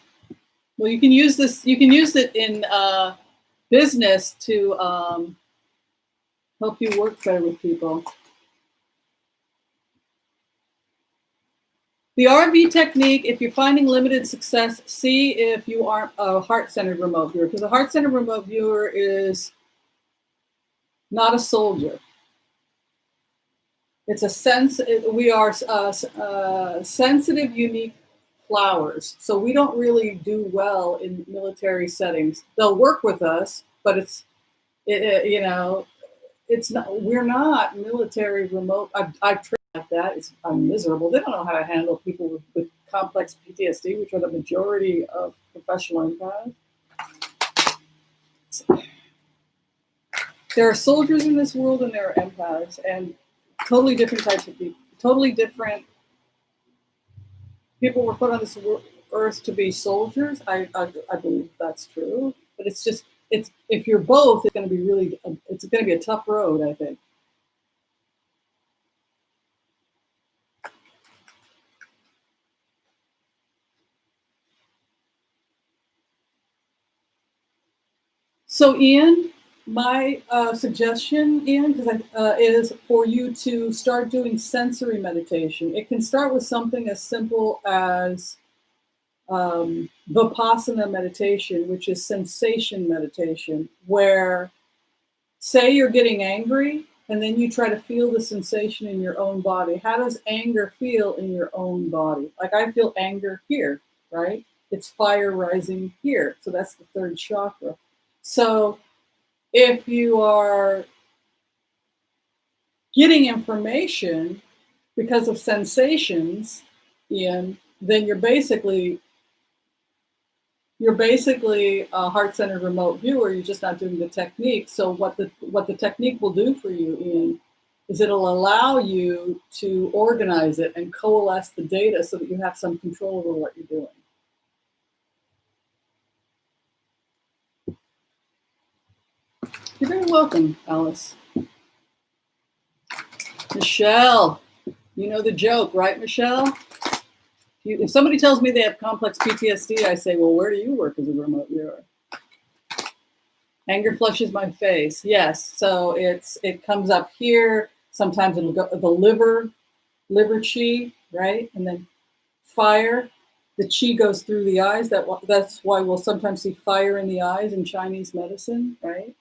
Well, you can use it in business to help you work better with people. The RV technique, if you're finding limited success, see if you aren't a heart-centered remote viewer, because a heart-centered remote viewer is not a soldier. It's a sense. We are sensitive, unique flowers. So we don't really do well in military settings. They'll work with us, but you know, it's not. We're not military remote. I've trained like that. I'm miserable. They don't know how to handle people with complex PTSD, which are the majority of professional empaths. There are soldiers in this world, and there are empaths, and totally different types of people. Totally different people were put on this earth to be soldiers. I believe that's true, but it's if you're both, it's going to be a tough road, I think. So, Ian, my suggestion, Ian, is for you to start doing sensory meditation. It can start with something as simple as Vipassana meditation, which is sensation meditation, where, say you're getting angry, and then you try to feel the sensation in your own body. How does anger feel in your own body? Like, I feel anger here, right? It's fire rising here. So that's the third chakra. So if you are getting information because of sensations, Ian, then you're basically a heart-centered remote viewer. You're just not doing the technique. So what the technique will do for you, Ian, is it'll allow you to organize it and coalesce the data so that you have some control over what you're doing. You're very welcome, Alice. Michelle, you know the joke, right, Michelle? If somebody tells me they have complex PTSD, I say, well, where do you work as a remote viewer? Anger flushes my face. Yes, so it comes up here. Sometimes it'll go the liver chi, right? And then fire. The chi goes through the eyes. That's why we'll sometimes see fire in the eyes in Chinese medicine, right?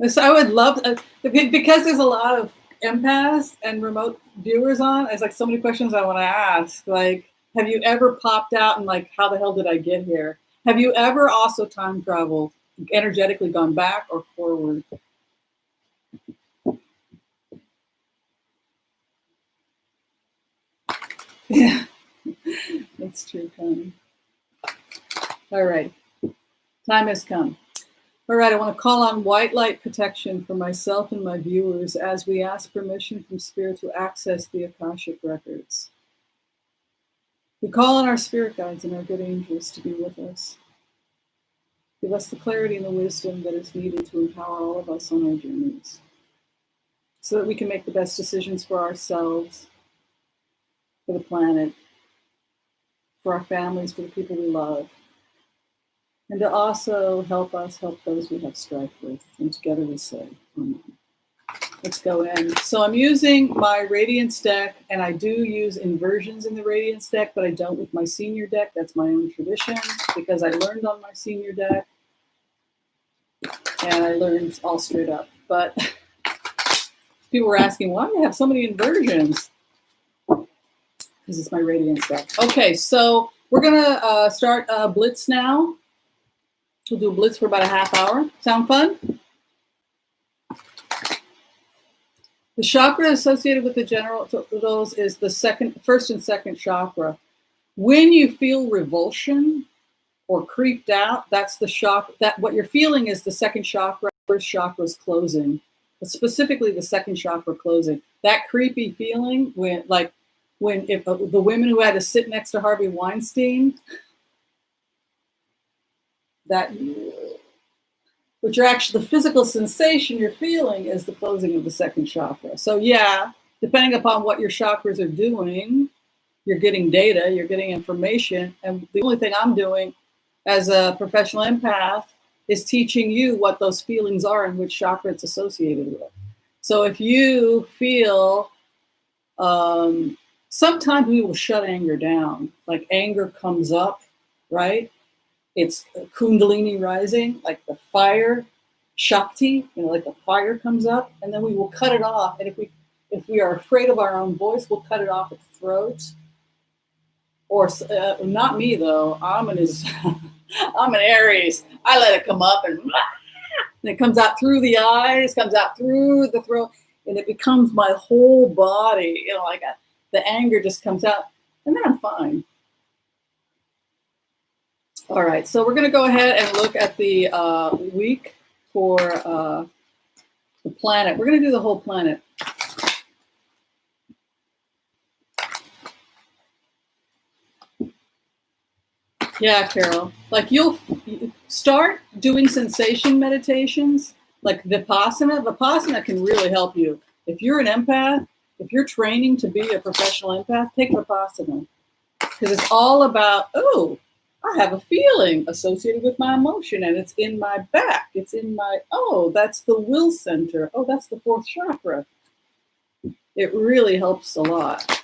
So I would love because there's a lot of empaths and remote viewers on. It's like so many questions I want to ask. Like, have you ever popped out and like, how the hell did I get here? Have you ever also time traveled, energetically gone back or forward? Yeah, that's true, Connie. All right, time has come. All right, I want to call on white light protection for myself and my viewers as we ask permission from Spirit to access the Akashic records. We call on our spirit guides and our good angels to be with us. Give us the clarity and the wisdom that is needed to empower all of us on our journeys so that we can make the best decisions for ourselves, for the planet, for our families, for the people we love, and to also help us help those we have strife with. And together we say, Amen. Let's go in. So I'm using my Radiance deck, and I do use inversions in the Radiance deck, but I don't with my senior deck. That's my own tradition because I learned on my senior deck, and I learned all straight up. But people were asking, why do you have so many inversions? Because it's my Radiance deck. Okay, so we're going to start Blitz now. We'll do a Blitz for about a half hour. Sound fun? The chakra associated with the genitals is the first and second chakra. When you feel revulsion or creeped out, that's the chakra. That what you're feeling is the second chakra. First chakra is closing, but specifically the second chakra closing. That creepy feeling if the women who had to sit next to Harvey Weinstein. Which are actually the physical sensation you're feeling is the closing of the second chakra. So yeah, depending upon what your chakras are doing, you're getting data, you're getting information. And the only thing I'm doing as a professional empath is teaching you what those feelings are and which chakra it's associated with. So if you feel sometimes we will shut anger down. Like anger comes up, right? It's Kundalini rising, like the fire, Shakti, like the fire comes up, and then we will cut it off. And if we are afraid of our own voice, we'll cut it off at the throat. Or not me though. I'm an Aries. I let it come up and it comes out through the eyes, comes out through the throat, and it becomes my whole body. The anger just comes out, and then I'm fine. All right, so we're going to go ahead and look at the week for the planet. We're going to do the whole planet. Yeah, Carol. Like you'll start doing sensation meditations, like Vipassana. Vipassana can really help you. If you're an empath, if you're training to be a professional empath, take Vipassana. Because it's all about, I have a feeling associated with my emotion and it's in my back. It's in my, that's the will center. That's the fourth chakra. It really helps a lot.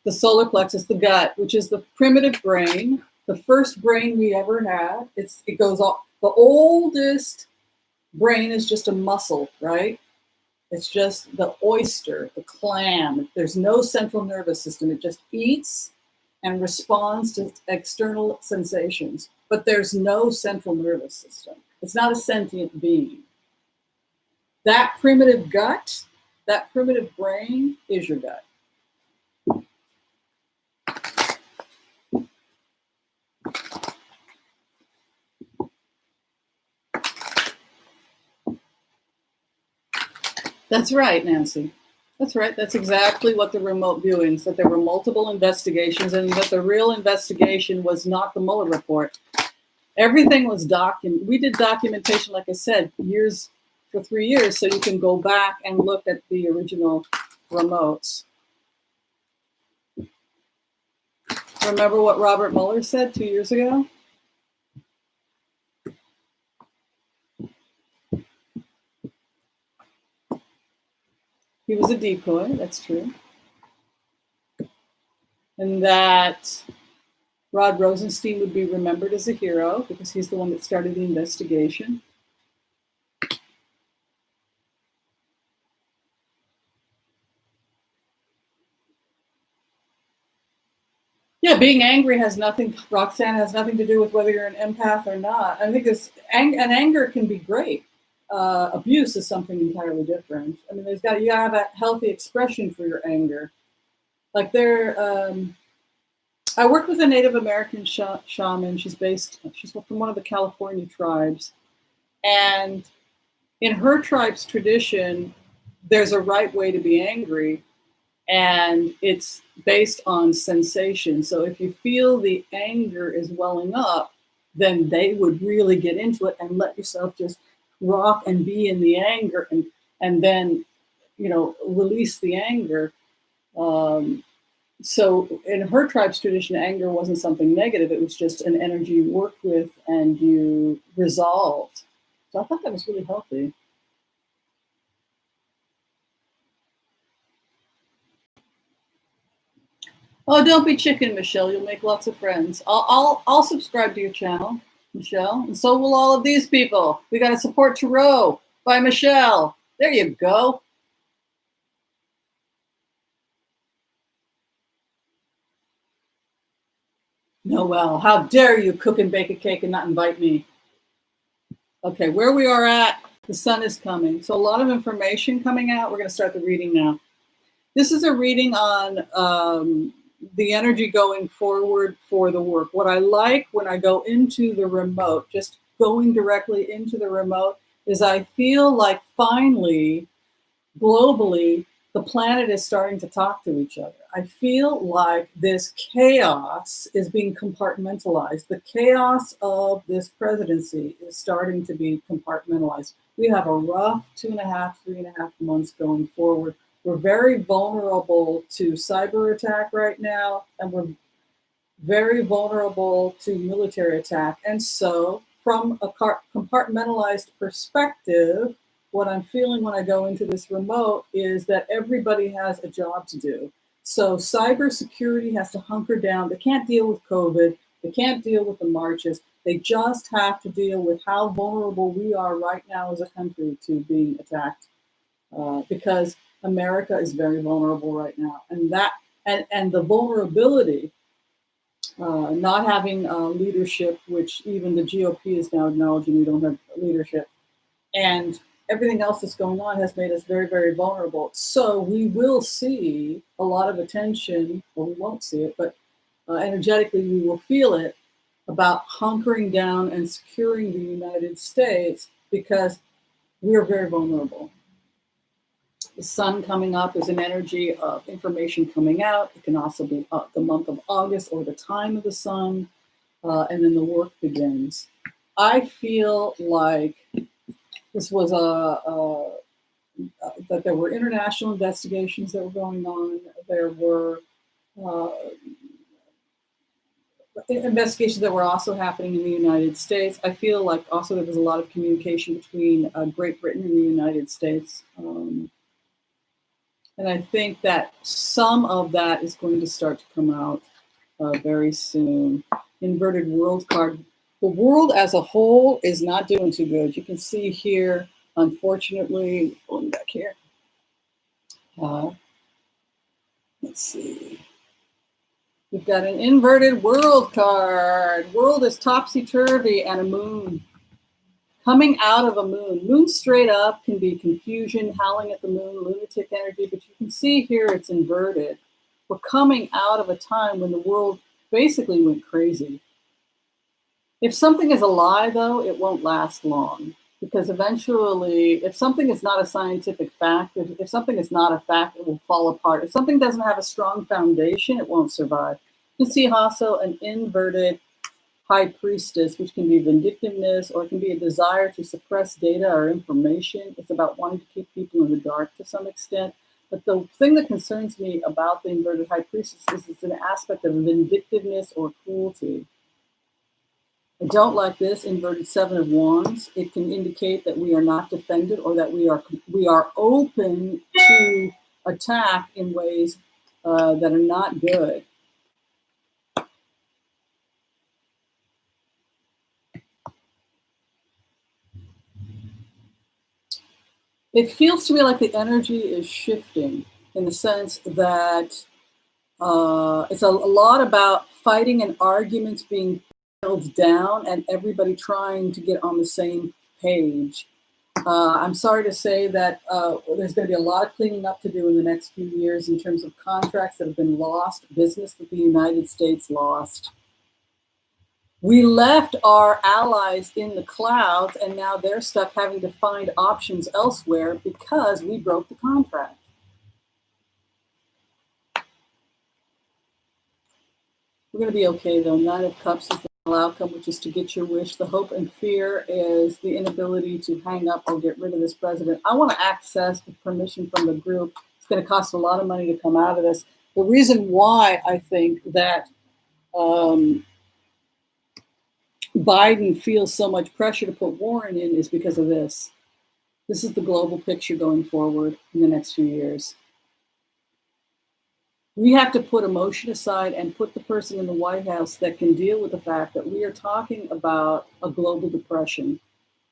The solar plexus, the gut, which is the primitive brain, the first brain we ever had. It goes off. The oldest brain is just a muscle, right? It's just the oyster, the clam. There's no central nervous system. It just eats and responds to external sensations. But there's no central nervous system. It's not a sentient being. That primitive gut, that primitive brain is your gut. That's right, Nancy. That's right. That's exactly what the remote viewings, that there were multiple investigations and that the real investigation was not the Mueller report. Everything was documented. We did documentation, like I said, for 3 years, so you can go back and look at the original remotes. Remember what Robert Mueller said 2 years ago? He was a decoy, that's true. And that Rod Rosenstein would be remembered as a hero because he's the one that started the investigation. Yeah, being angry has nothing, Roxanne, has nothing to do with whether you're an empath or not. I think anger can be great. Abuse is something entirely different. I mean, you gotta have a healthy expression for your anger. Like I worked with a Native American shaman. She's from one of the California tribes. And in her tribe's tradition, there's a right way to be angry. And it's based on sensation. So if you feel the anger is welling up, then they would really get into it and let yourself just rock and be in the anger and then, release the anger. So in her tribe's tradition, anger wasn't something negative. It was just an energy you worked with and you resolved. So I thought that was really healthy. Oh, don't be chicken, Michelle. You'll make lots of friends. I'll subscribe to your channel, Michelle, and so will all of these people. We got to support Tarot by Michelle. There you go. Noelle, how dare you cook and bake a cake and not invite me? Okay, where we are at, the sun is coming. So a lot of information coming out. We're going to start the reading now. This is a reading on the energy going forward for the work. What I like when I go into the remote, just going directly into the remote, is I feel like finally, globally, the planet is starting to talk to each other. I feel like this chaos is being compartmentalized. The chaos of this presidency is starting to be compartmentalized. We have a rough 3.5 months going forward. We're very vulnerable to cyber attack right now, and we're very vulnerable to military attack. And so from a compartmentalized perspective, what I'm feeling when I go into this remote is that everybody has a job to do. So cybersecurity has to hunker down. They can't deal with COVID. They can't deal with the marches. They just have to deal with how vulnerable we are right now as a country to being attacked, because America is very vulnerable right now, and the vulnerability, not having leadership, which even the GOP is now acknowledging we don't have leadership, and everything else that's going on has made us very, very vulnerable. So we will see a lot of attention, well, we won't see it, but energetically we will feel it about hunkering down and securing the United States because we're very vulnerable. The sun coming up is an energy of information coming out. It can also be the month of August or the time of the sun, and then the work begins. I feel like this was that there were international investigations that were going on. There were investigations that were also happening in the United States. I feel like also there was a lot of communication between Great Britain and the United States. And I think that some of that is going to start to come out very soon. Inverted world card. The world as a whole is not doing too good. You can see here, unfortunately, going back here. Let's see. We've got an inverted world card. World is topsy-turvy and a moon. Coming out of a moon. Moon straight up can be confusion, howling at the moon, lunatic energy, but you can see here it's inverted. We're coming out of a time when the world basically went crazy. If something is a lie, though, it won't last long. Because eventually, if something is not a scientific fact, if something is not a fact, it will fall apart. If something doesn't have a strong foundation, it won't survive. You can see also an inverted high priestess, which can be vindictiveness or it can be a desire to suppress data or information. It's about wanting to keep people in the dark to some extent. But the thing that concerns me about the inverted high priestess is it's an aspect of vindictiveness or cruelty. I don't like this inverted Seven of Wands. It can indicate that we are not defended or that we are open to attack in ways that are not good. It feels to me like the energy is shifting in the sense that it's a lot about fighting and arguments being held down and everybody trying to get on the same page. I'm sorry to say that there's going to be a lot of cleaning up to do in the next few years in terms of contracts that have been lost, business that the United States lost. We left our allies in the clouds, and now they're stuck having to find options elsewhere because we broke the contract. We're going to be okay, though. Nine of Cups is the final outcome, which is to get your wish. The hope and fear is the inability to hang up or get rid of this president. I want to access with permission from the group. It's going to cost a lot of money to come out of this. The reason why I think that Biden feels so much pressure to put Warren in is because of this. This is the global picture going forward in the next few years. We have to put emotion aside and put the person in the White House that can deal with the fact that we are talking about a global depression.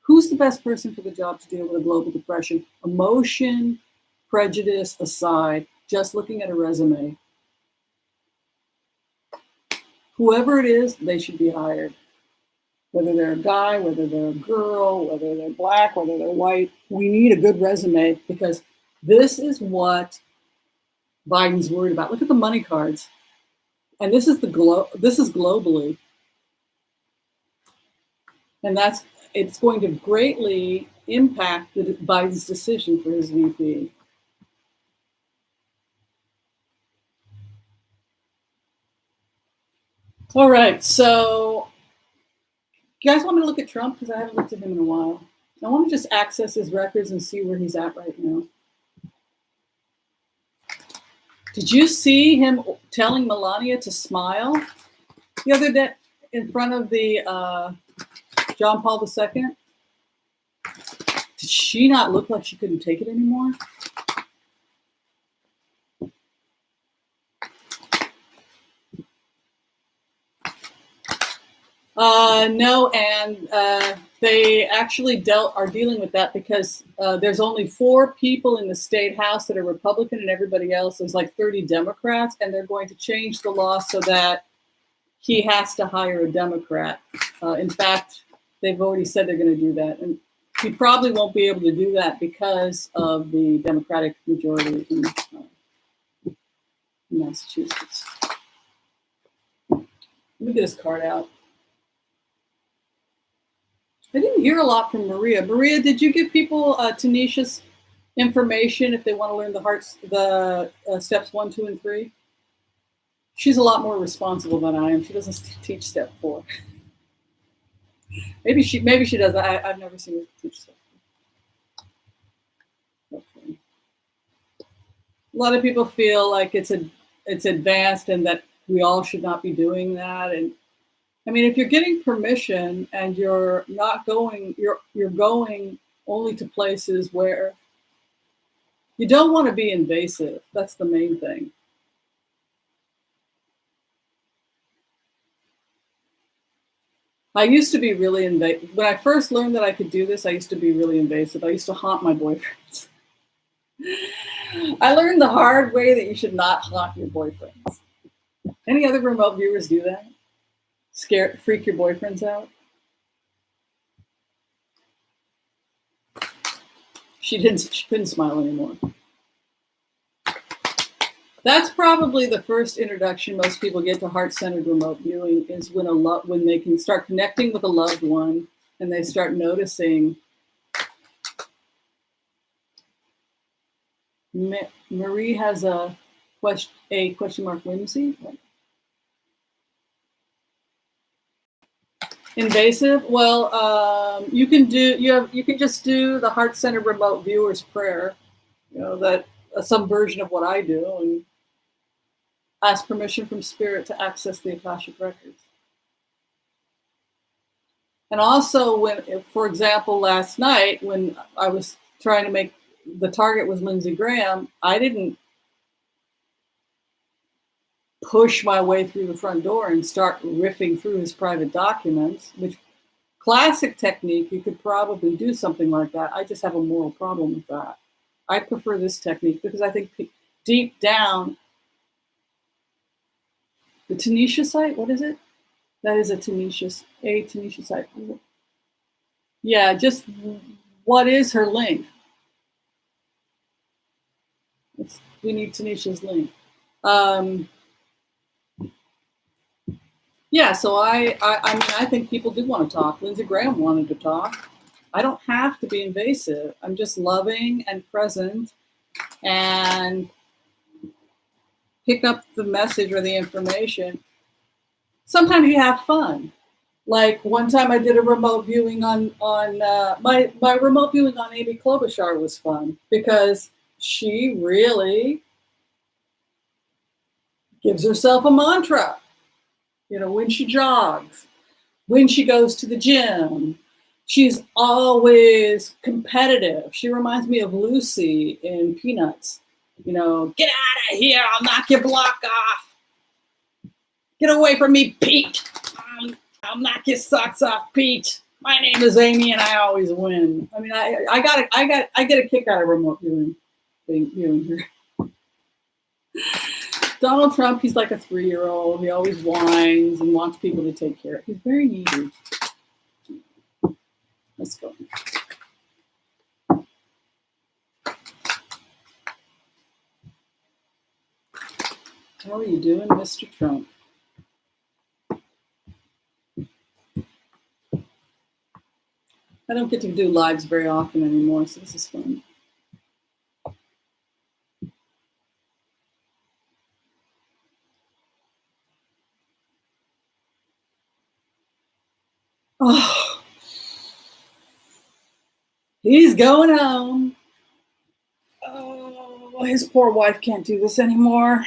Who's the best person for the job to deal with a global depression? Emotion, prejudice aside, just looking at a resume. Whoever it is, they should be hired. Whether they're a guy, whether they're a girl, whether they're black, whether they're white, we need a good resume because this is what Biden's worried about. Look at the money cards. And this is this is globally. And it's going to greatly impact Biden's decision for his VP. All right, so you guys want me to look at Trump? Because I haven't looked at him in a while. I want to just access his records and see where he's at right now. Did you see him telling Melania to smile the other day in front of the John Paul II? Did she not look like she couldn't take it anymore? No, and they actually are dealing with that because there's only 4 people in the state house that are Republican, and everybody else is like 30 Democrats, and they're going to change the law so that he has to hire a Democrat. In fact, they've already said they're going to do that, and he probably won't be able to do that because of the Democratic majority in Massachusetts. Let me get his card out. I didn't hear a lot from Maria. Maria, did you give people Tanisha's information if they want to learn the steps 1, 2, and 3? She's a lot more responsible than I am. She doesn't teach step 4. Maybe she does. I've never seen her teach step 4. Okay. A lot of people feel like it's advanced and that we all should not be doing that. And I mean, if you're getting permission and you're not going, you're going only to places where you don't want to be invasive. That's the main thing. I used to be really invasive. When I first learned that I could do this, I used to be really invasive. I used to haunt my boyfriends. I learned the hard way that you should not haunt your boyfriends. Any other remote viewers do that? Freak your boyfriends out? She couldn't smile anymore. That's probably the first introduction most people get to heart-centered remote viewing is when they can start connecting with a loved one and they start noticing. Marie has a question mark whimsy. Invasive? Well, you can just do the heart-centered remote viewer's prayer. You know, that some version of what I do, and ask permission from spirit to access the Akashic records. And also, for example, last night when I was trying to make the target was Lindsey Graham, I didn't push my way through the front door and start riffing through his private documents, which classic technique, you could probably do something like that. I just have a moral problem with that. I prefer this technique because I think deep down, the Tanisha site, what is it? That is a Tanisha site. Yeah, just what is her link? We need Tanisha's link. Yeah, so I think people do want to talk. Lindsey Graham wanted to talk. I don't have to be invasive. I'm just loving and present and pick up the message or the information. Sometimes you have fun. Like one time I did a remote viewing on my remote viewing on Amy Klobuchar was fun because she really gives herself a mantra. You know, when she jogs, when she goes to the gym, she's always competitive. She reminds me of Lucy in Peanuts. You know, get out of here, I'll knock your block off. Get away from me, Pete. I'll knock your socks off, Pete. My name is Amy and I always win. I mean, I get a kick out of remote viewing here. Donald Trump, he's like a 3-year-old. He always whines and wants people to take care of him. He's very needy. Let's go. How are you doing, Mr. Trump? I don't get to do lives very often anymore, so this is fun. Oh, he's going home. Oh, his poor wife can't do this anymore.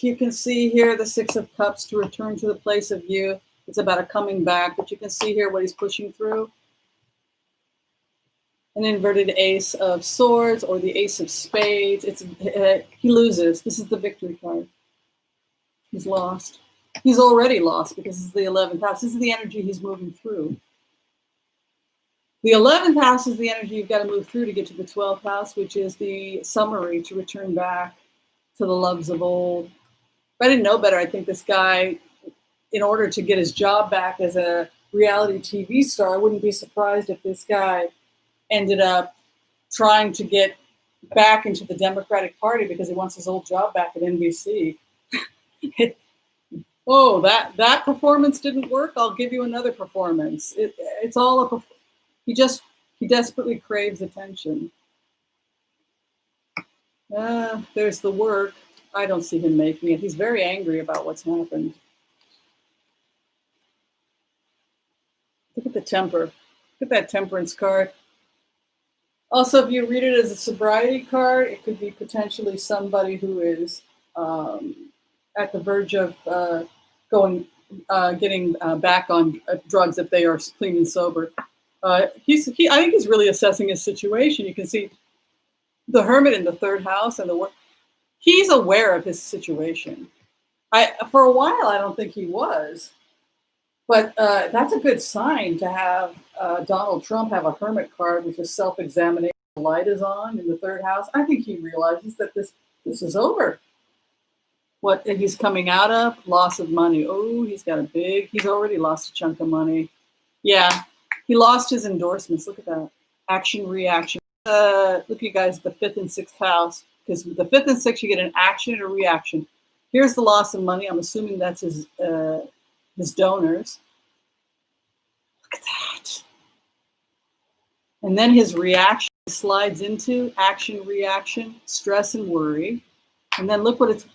You can see here the 6 of Cups to return to the place of you. It's about a coming back, but you can see here what he's pushing through. An inverted Ace of Swords or the Ace of Spades. He loses. This is the victory card. He's lost. He's already lost because this is the 11th house. This is the energy he's moving through. The 11th house is the energy you've got to move through to get to the 12th house, which is the summary to return back to the loves of old. If I didn't know better, I think this guy, in order to get his job back as a reality TV star, I wouldn't be surprised if this guy ended up trying to get back into the Democratic Party because he wants his old job back at NBC. Oh, that performance didn't work. I'll give you another performance. It's all he desperately craves attention. There's the work. I don't see him making it. He's very angry about what's happened. Look at the temper. Look at that temperance card. Also, if you read it as a sobriety card, it could be potentially somebody who is at the verge of getting back on drugs if they are clean and sober. I think he's really assessing his situation. You can see the Hermit in the 3rd house and he's aware of his situation. For a while, I don't think he was, but that's a good sign to have Donald Trump have a Hermit card, which is self-examination. The light is on in the 3rd house. I think he realizes that this is over. What he's coming out of, loss of money. Oh, he's already lost a chunk of money. Yeah, he lost his endorsements. Look at that. Action, reaction. Look, you guys, the 5th and 6th house, because with the 5th and 6th, you get an action and a reaction. Here's the loss of money. I'm assuming that's his donors. Look at that. And then his reaction slides into action, reaction, stress, and worry. And then look what it's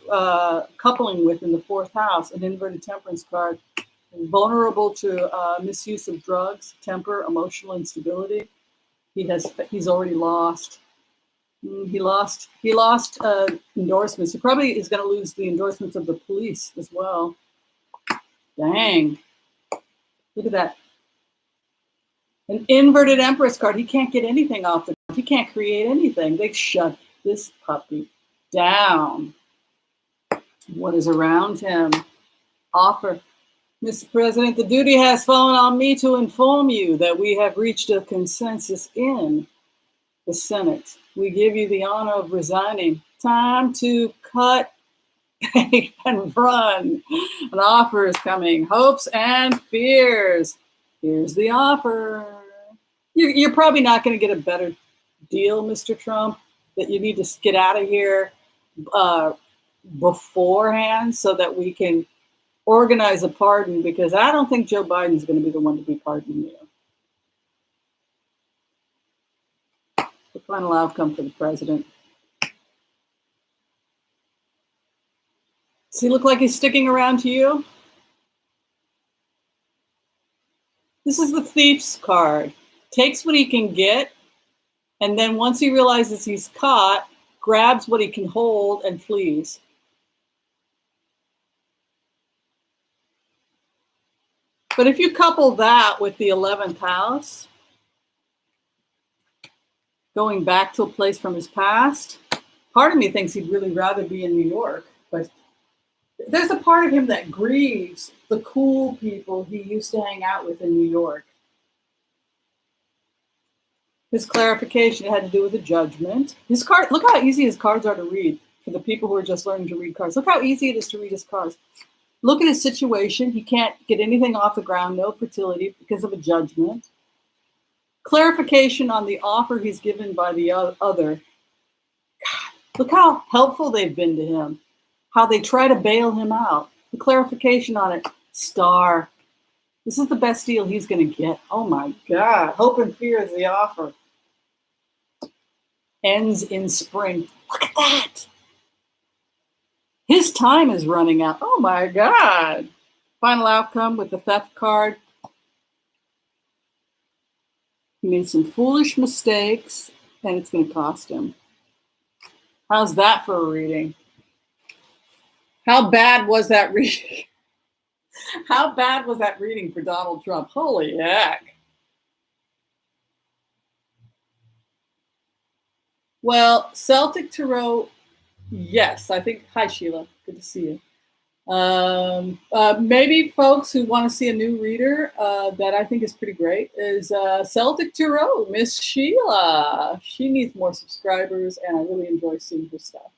coupling with in the 4th house, an inverted temperance card. Vulnerable to misuse of drugs, temper, emotional instability. He's already lost. He lost endorsements. He probably is going to lose the endorsements of the police as well. Dang. Look at that. An inverted Empress card. He can't get anything off the ground. He can't create anything. They've shut this puppy down. What is around him? Offer. Mr. President, the duty has fallen on me to inform you that we have reached a consensus in the Senate. We give you the honor of resigning. Time to cut and run. An offer is coming. Hopes and fears. Here's the offer. You're probably not going to get a better deal, Mr. Trump, that you need to get out of here beforehand so that we can organize a pardon, because I don't think Joe Biden's going to be the one to be pardoning you. The final outcome for the president. Does he look like he's sticking around to you? This is the Thief's card. Takes what he can get, and then once he realizes he's caught, grabs what he can hold and flees. But if you couple that with the 11th house, going back to a place from his past, part of me thinks he'd really rather be in New York. But there's a part of him that grieves the cool people he used to hang out with in New York. His clarification had to do with a judgment. His card, look how easy his cards are to read for the people who are just learning to read cards. Look how easy it is to read his cards. Look at his situation. He can't get anything off the ground, no fertility because of a judgment. Clarification on the offer he's given by the other. God, look how helpful they've been to him, how they try to bail him out. The clarification on it, star. This is the best deal he's going to get. Oh my God. Hope and fear is the offer. Ends in spring. Look at that. His time is running out. Oh my God. Final outcome with the theft card. He made some foolish mistakes and it's going to cost him. How's that for a reading? How bad was that reading? How bad was that reading for Donald Trump? Holy heck. Well, Celtic Tarot, yes, I think. Hi, Sheila. Good to see you. Maybe folks who want to see a new reader that I think is pretty great is Celtic Tarot, Miss Sheila. She needs more subscribers, and I really enjoy seeing her stuff.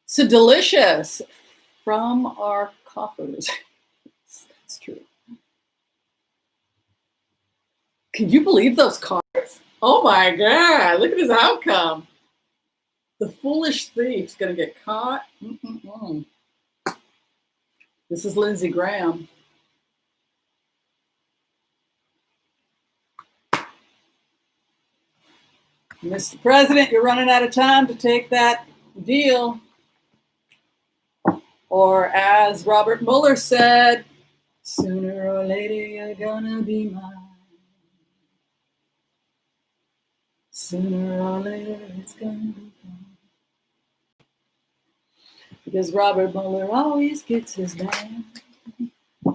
So delicious from our coffers. That's true. Can you believe those cards? Oh my God, look at his outcome. The foolish thief's going to get caught. Mm-mm-mm. This is Lindsey Graham. Mr. President, you're running out of time to take that deal. Or as Robert Mueller said, sooner or later you're gonna be mine. Sooner or later it's gonna be mine. Because Robert Mueller always gets his man.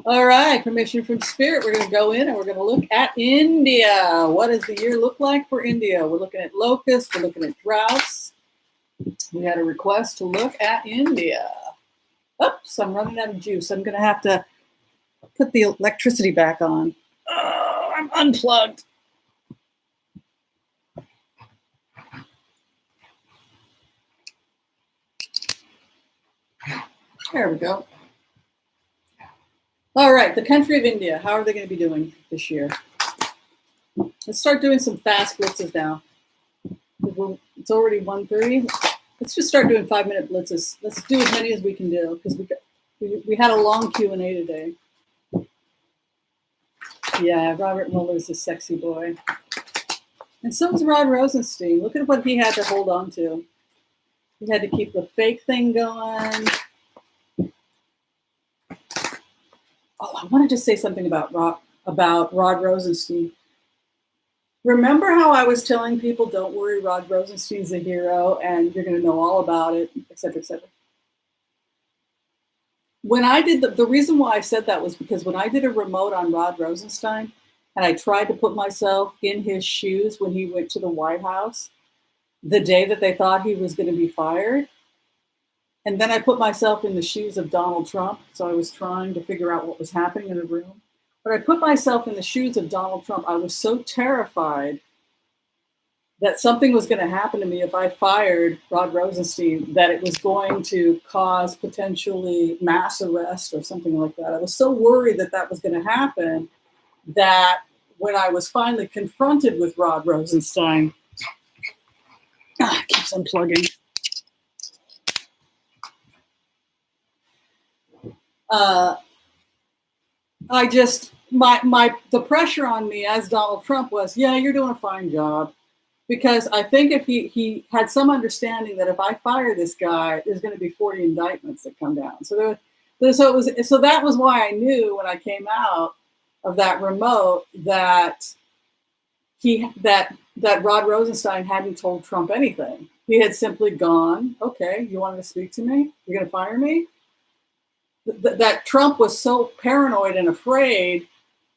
All right, permission from Spirit. We're going to go in and we're going to look at India. What does the year look like for India? We're looking at locusts. We're looking at droughts. We had a request to look at India. Oops, I'm running out of juice. I'm going to have to put the electricity back on. Oh, I'm unplugged. There we go. All right, the country of India. How are they going to be doing this year? Let's start doing some fast blitzes now. It's already 1:30. Let's just start doing 5-minute blitzes. Let's do as many as we can do because we had a long Q&A today. Yeah, Robert Mueller's a sexy boy. And so was Rod Rosenstein. Look at what he had to hold on to. He had to keep the fake thing going. Oh, I wanted to say something about Rod Rosenstein. Remember how I was telling people, don't worry, Rod Rosenstein's a hero and you're going to know all about it, et cetera, et cetera. When I did the reason why I said that was because when I did a remote on Rod Rosenstein and I tried to put myself in his shoes when he went to the White House the day that they thought he was going to be fired, and then I put myself in the shoes of Donald Trump. So I was trying to figure out what was happening in the room. But I put myself in the shoes of Donald Trump. I was so terrified that something was going to happen to me if I fired Rod Rosenstein, that it was going to cause potentially mass arrest or something like that. I was so worried that that was going to happen that when I was finally confronted with Rod Rosenstein, it keeps unplugging. The pressure on me as Donald Trump was, yeah, you're doing a fine job. Because I think if he had some understanding that if I fire this guy, there's going to be 40 indictments that come down. So that was why I knew when I came out of that remote that Rod Rosenstein hadn't told Trump anything. He had simply gone, okay, you wanted to speak to me? You're going to fire me? That Trump was so paranoid and afraid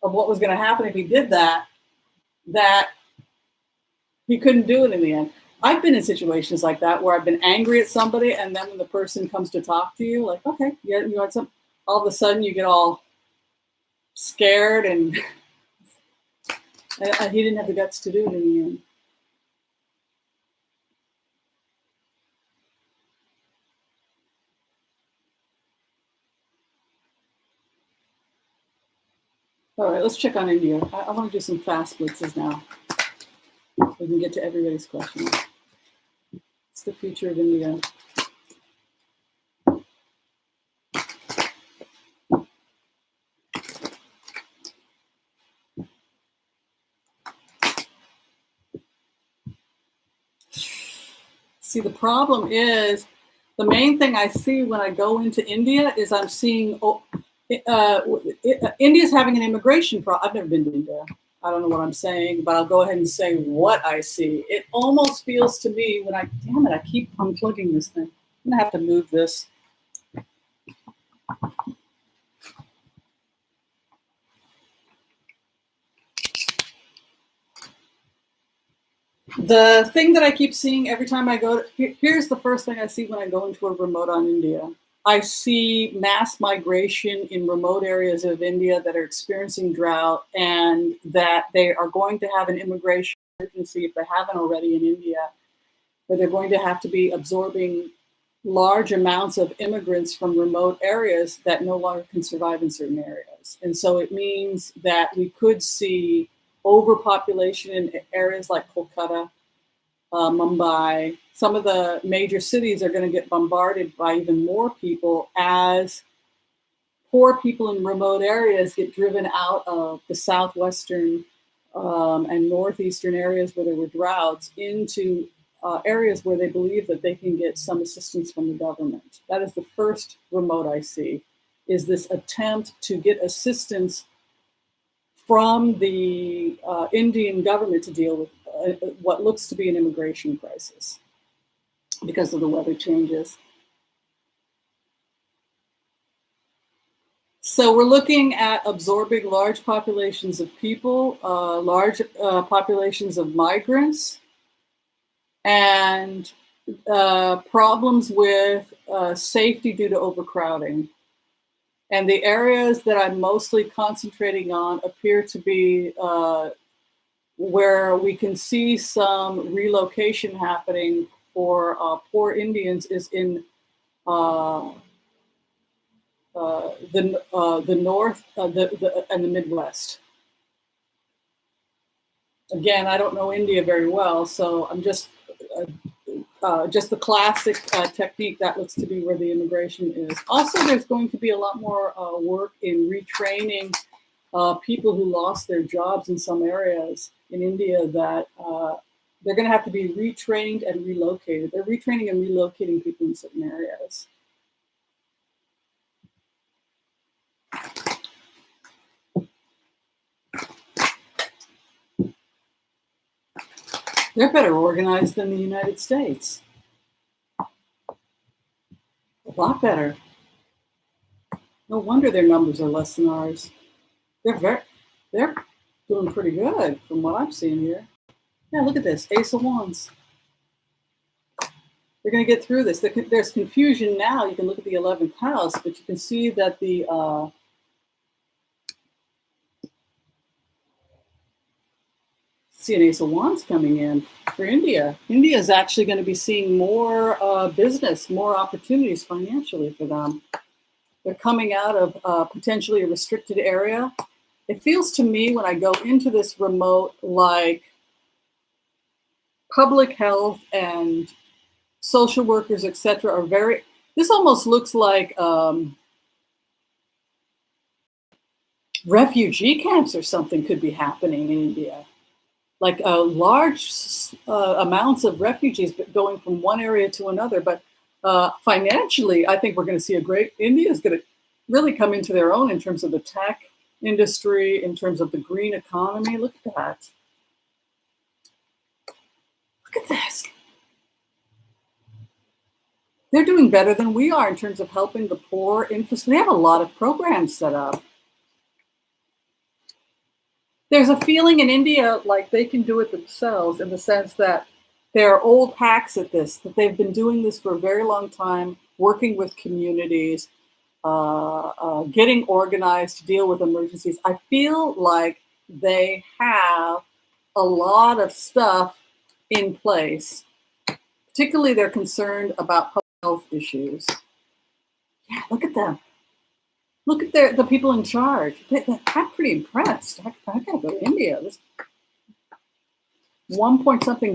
of what was going to happen if he did that he couldn't do it in the end. I've been in situations like that where I've been angry at somebody, and then when the person comes to talk to you, like, okay, yeah, you had some. All of a sudden, you get all scared, and he didn't have the guts to do it in the end. All right, let's check on India. I want to do some fast blitzes now. We can get to everybody's questions. It's the future of India. See, the problem is, the main thing I see when I go into India is I'm seeing India's having an immigration problem. I've never been to India. I don't know what I'm saying, but I'll go ahead and say what I see. It almost feels to me when I keep unplugging this thing. I'm gonna have to move this. The thing that I keep seeing every time I go, here's the first thing I see when I go into a remote on India. I see mass migration in remote areas of India that are experiencing drought, and that they are going to have an immigration emergency, if they haven't already in India, where they're going to have to be absorbing large amounts of immigrants from remote areas that no longer can survive in certain areas. And so it means that we could see overpopulation in areas like Kolkata, Mumbai. Some of the major cities are going to get bombarded by even more people as poor people in remote areas get driven out of the southwestern and northeastern areas where there were droughts into areas where they believe that they can get some assistance from the government. That is the first remote I see, is this attempt to get assistance from the Indian government to deal with what looks to be an immigration crisis because of the weather changes. So we're looking at absorbing large populations of people, large populations of migrants, and problems with safety due to overcrowding. And the areas that I'm mostly concentrating on appear to be where we can see some relocation happening for poor Indians is in the north and the Midwest. Again, I don't know India very well, so I'm just the classic technique. That looks to be where the immigration is. Also, there's going to be a lot more work in retraining people who lost their jobs in some areas in India, that they're going to have to be retrained and relocated. They're retraining and relocating people in certain areas. They're better organized than the United States. A lot better. No wonder their numbers are less than ours. They're doing pretty good from what I'm seeing here. Yeah, look at this, Ace of Wands. They're going to get through this. There's confusion now. You can look at the 11th house, but you can see that the see an Ace of Wands coming in for India. India is actually going to be seeing more business, more opportunities financially for them. They're coming out of potentially a restricted area. It feels to me when I go into this remote like public health and social workers, etc., are very, this almost looks like refugee camps or something could be happening in India. Like large amounts of refugees going from one area to another. But financially, I think we're going to see India is going to really come into their own in terms of the tech industry, in terms of the green economy. Look at that. Look at this. They're doing better than we are in terms of helping the poor. They have a lot of programs set up. There's a feeling in India like they can do it themselves, in the sense that they're old hacks at this, that they've been doing this for a very long time, working with communities, getting organized to deal with emergencies. I feel like they have a lot of stuff in place. Particularly, they're concerned about public health issues. Yeah, look at them. Look at the people in charge. I'm pretty impressed. I gotta go to India. There's 1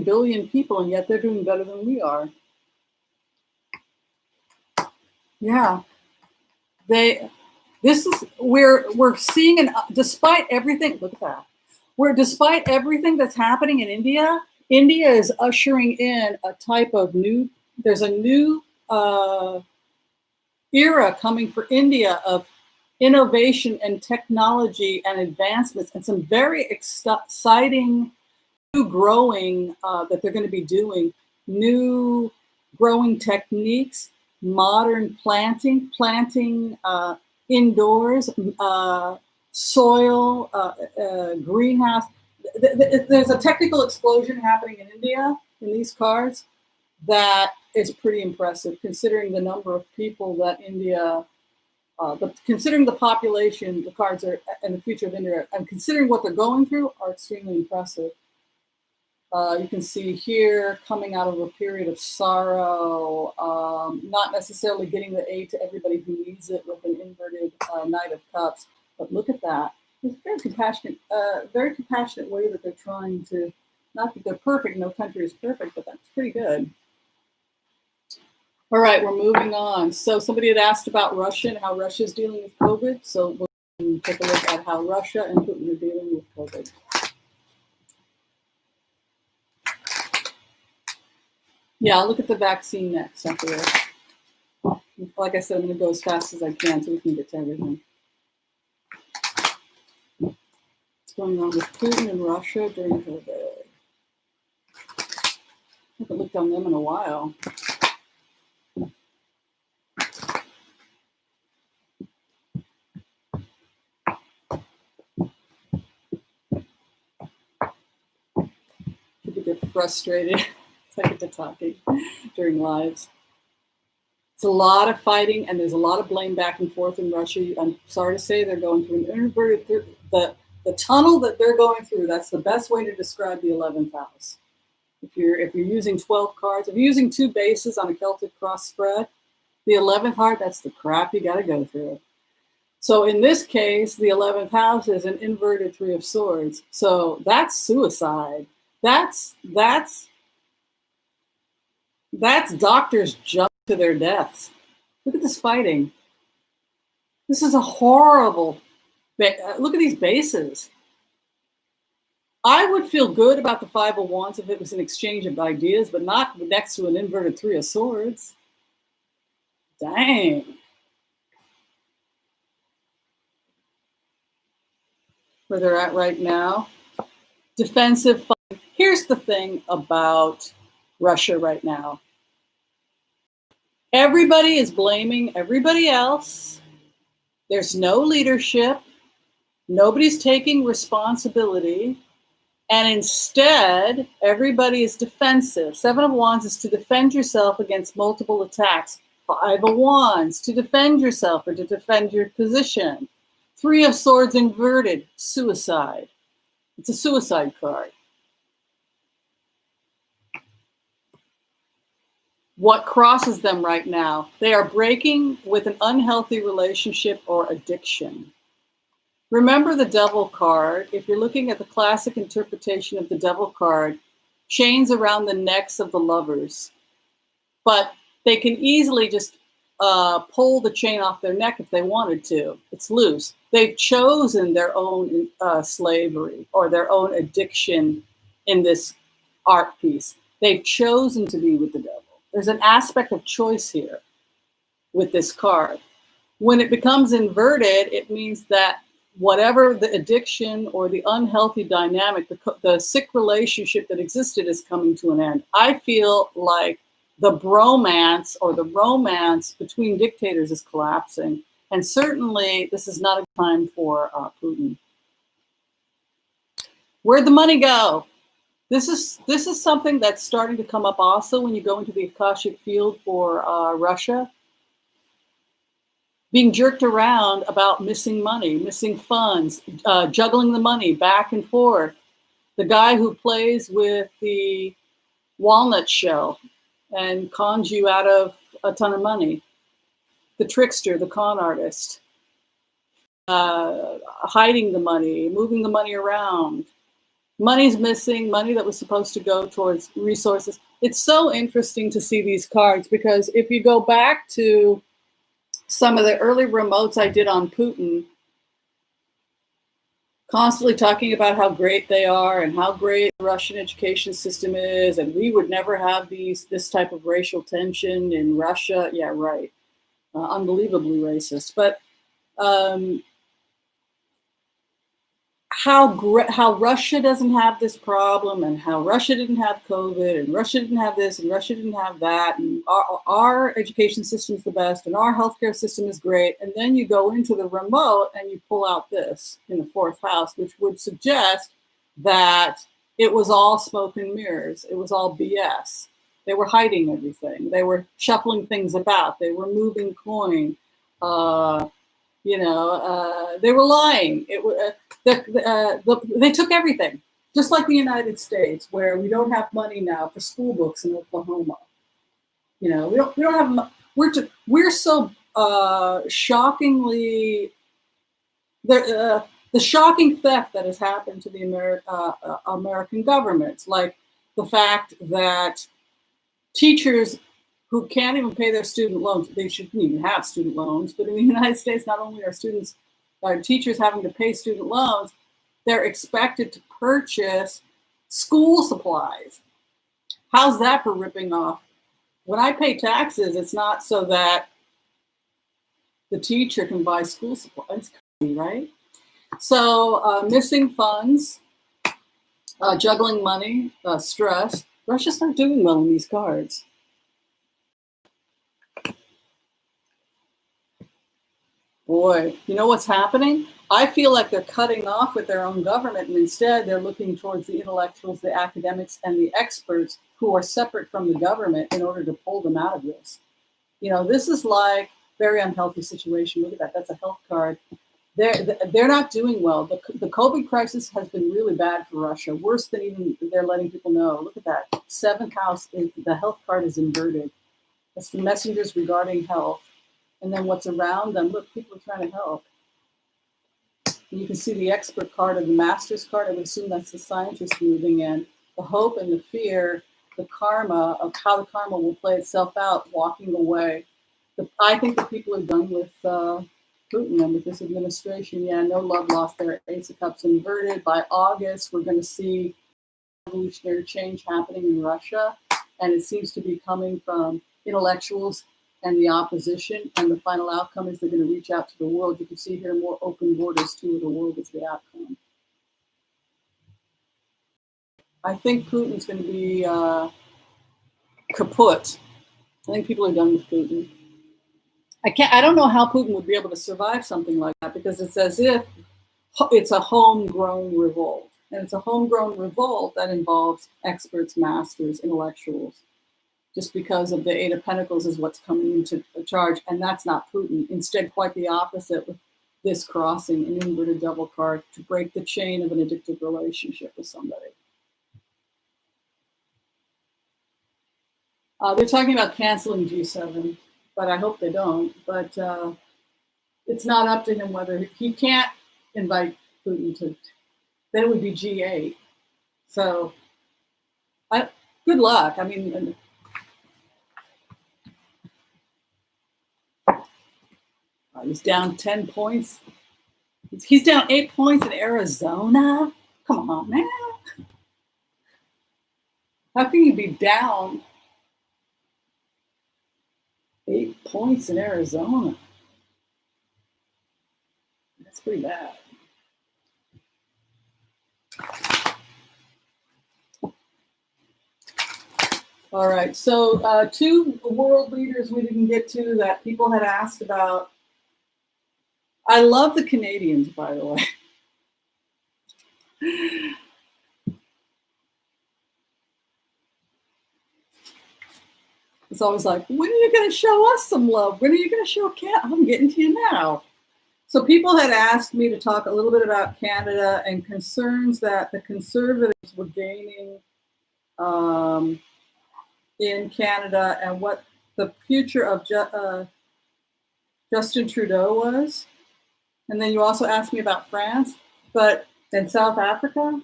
billion people, and yet they're doing better than we are. Yeah, we're seeing, despite everything. Look at that. Despite everything that's happening in India, India is ushering in a type of new. There's a new era coming for India of innovation and technology and advancements, and some very exciting new growing that they're going to be doing, new growing techniques, modern planting indoors, soil, greenhouse. there's a technical explosion happening in India in these cards that is pretty impressive, considering the number of people that India, but considering the population, the cards are, and the future of India, and considering what they're going through, are extremely impressive. You can see here, coming out of a period of sorrow, not necessarily getting the aid to everybody who needs it with an inverted Knight of Cups. But look at that. It's very compassionate way that they're trying to, not that they're perfect, no country is perfect, but that's pretty good. All right, we're moving on. So somebody had asked about Russia and how Russia is dealing with COVID. So we'll take a look at how Russia and Putin are dealing with COVID. Yeah, I'll look at the vaccine next after this. Like I said, I'm going to go as fast as I can so we can get to everything. What's going on with Putin and Russia during COVID? I haven't looked on them in a while. People get frustrated. I get to talking during lives. It's a lot of fighting, and there's a lot of blame back and forth in Russia. I'm sorry to say they're going through an inverted, the tunnel that they're going through. That's the best way to describe the 11th house. If you're using 12 cards, if you're using 2 bases on a Celtic cross spread, the 11th heart, that's the crap you got to go through. So in this case, the 11th house is an inverted 3 of Swords. So that's suicide. That's doctors jump to their deaths. Look at this fighting. This is a horrible, look at these bases. I would feel good about the 5 of Wands if it was an exchange of ideas, but not next to an inverted 3 of Swords. Dang. Where they're at right now. Defensive fighting. Here's the thing about Russia right now. Everybody is blaming everybody else. There's no leadership. Nobody's taking responsibility. And instead, everybody is defensive. 7 of Wands is to defend yourself against multiple attacks. 5 of Wands, to defend yourself or to defend your position. 3 of Swords inverted, suicide. It's a suicide card. What crosses them right now? They are breaking with an unhealthy relationship or addiction. Remember the Devil card. If you're looking at the classic interpretation of the Devil card, chains around the necks of the lovers. But they can easily just pull the chain off their neck if they wanted to. It's loose. They've chosen their own slavery or their own addiction in this art piece. They've chosen to be with the devil. There's an aspect of choice here with this card. When it becomes inverted, it means that whatever the addiction or the unhealthy dynamic, the sick relationship that existed is coming to an end. I feel like the bromance or the romance between dictators is collapsing. And certainly this is not a time for Putin. Where'd the money go? This is something that's starting to come up also when you go into the Akashic field for Russia. Being jerked around about missing money, missing funds, juggling the money back and forth. The guy who plays with the walnut shell and cons you out of a ton of money. The trickster, the con artist. Hiding the money, moving the money around. Money's missing, money that was supposed to go towards resources. It's so interesting to see these cards because if you go back to some of the early remotes I did on Putin, constantly talking about how great they are and how great the Russian education system is, and we would never have this type of racial tension in Russia. Yeah, right. Unbelievably racist. But how Russia doesn't have this problem, and how Russia didn't have COVID, and Russia didn't have this, and Russia didn't have that, and our education system is the best, and our healthcare system is great. And then you go into the remote and you pull out this in the 4th house, which would suggest that it was all smoke and mirrors. It was all BS. They were hiding everything. They were shuffling things about. They were moving coin. They were lying. They took everything, just like the United States, where we don't have money now for school books in Oklahoma. We don't have. We're so shockingly the shocking theft that has happened to the American government, like the fact that teachers who can't even pay their student loans, they shouldn't even have student loans, but in the United States, not only are teachers having to pay student loans, they're expected to purchase school supplies. How's that for ripping off? When I pay taxes, it's not so that the teacher can buy school supplies, right? So missing funds, juggling money, stress. Russia's not doing well in these cards. Boy, you know what's happening? I feel like they're cutting off with their own government, and instead they're looking towards the intellectuals, the academics, and the experts who are separate from the government in order to pull them out of this. This is like very unhealthy situation. Look at that. That's a health card. They're not doing well. The COVID crisis has been really bad for Russia, worse than even they're letting people know. Look at that. 7th house, the health card is inverted. That's the messengers regarding health. And then what's around them, look, people are trying to help. And you can see the expert card of the master's card. I would assume that's the scientist moving in. The hope and the fear, the karma of how the karma will play itself out, walking away. I think the people are done with Putin and with this administration. Yeah, no love lost there. Ace of Cups inverted. By August, we're going to see revolutionary change happening in Russia. And it seems to be coming from intellectuals and the opposition, and the final outcome is they're going to reach out to the world. You can see here more open borders to the world is the outcome. I think Putin's going to be kaput. I think people are done with Putin. I don't know how Putin would be able to survive something like that, because it's as if it's a homegrown revolt. And it's a homegrown revolt that involves experts, masters, intellectuals. Just because of the 8 of Pentacles is what's coming into charge, and that's not Putin. Instead, quite the opposite with this crossing, an inverted double card, to break the chain of an addictive relationship with somebody. They're talking about canceling G7, but I hope they don't. But it's not up to him whether he can't invite Putin to. Then it would be G8. So, good luck. I mean. He's down 10 points. He's down 8 points in Arizona. Come on, man. How can you be down 8 points in Arizona? That's pretty bad. All right, so 2 world leaders we didn't get to that people had asked about. I love the Canadians, by the way. It's always like, when are you going to show us some love? When are you going to show Canada? I'm getting to you now. So people had asked me to talk a little bit about Canada and concerns that the Conservatives were gaining in Canada, and what the future of Justin Trudeau was. And then you also asked me about France, but in South Africa.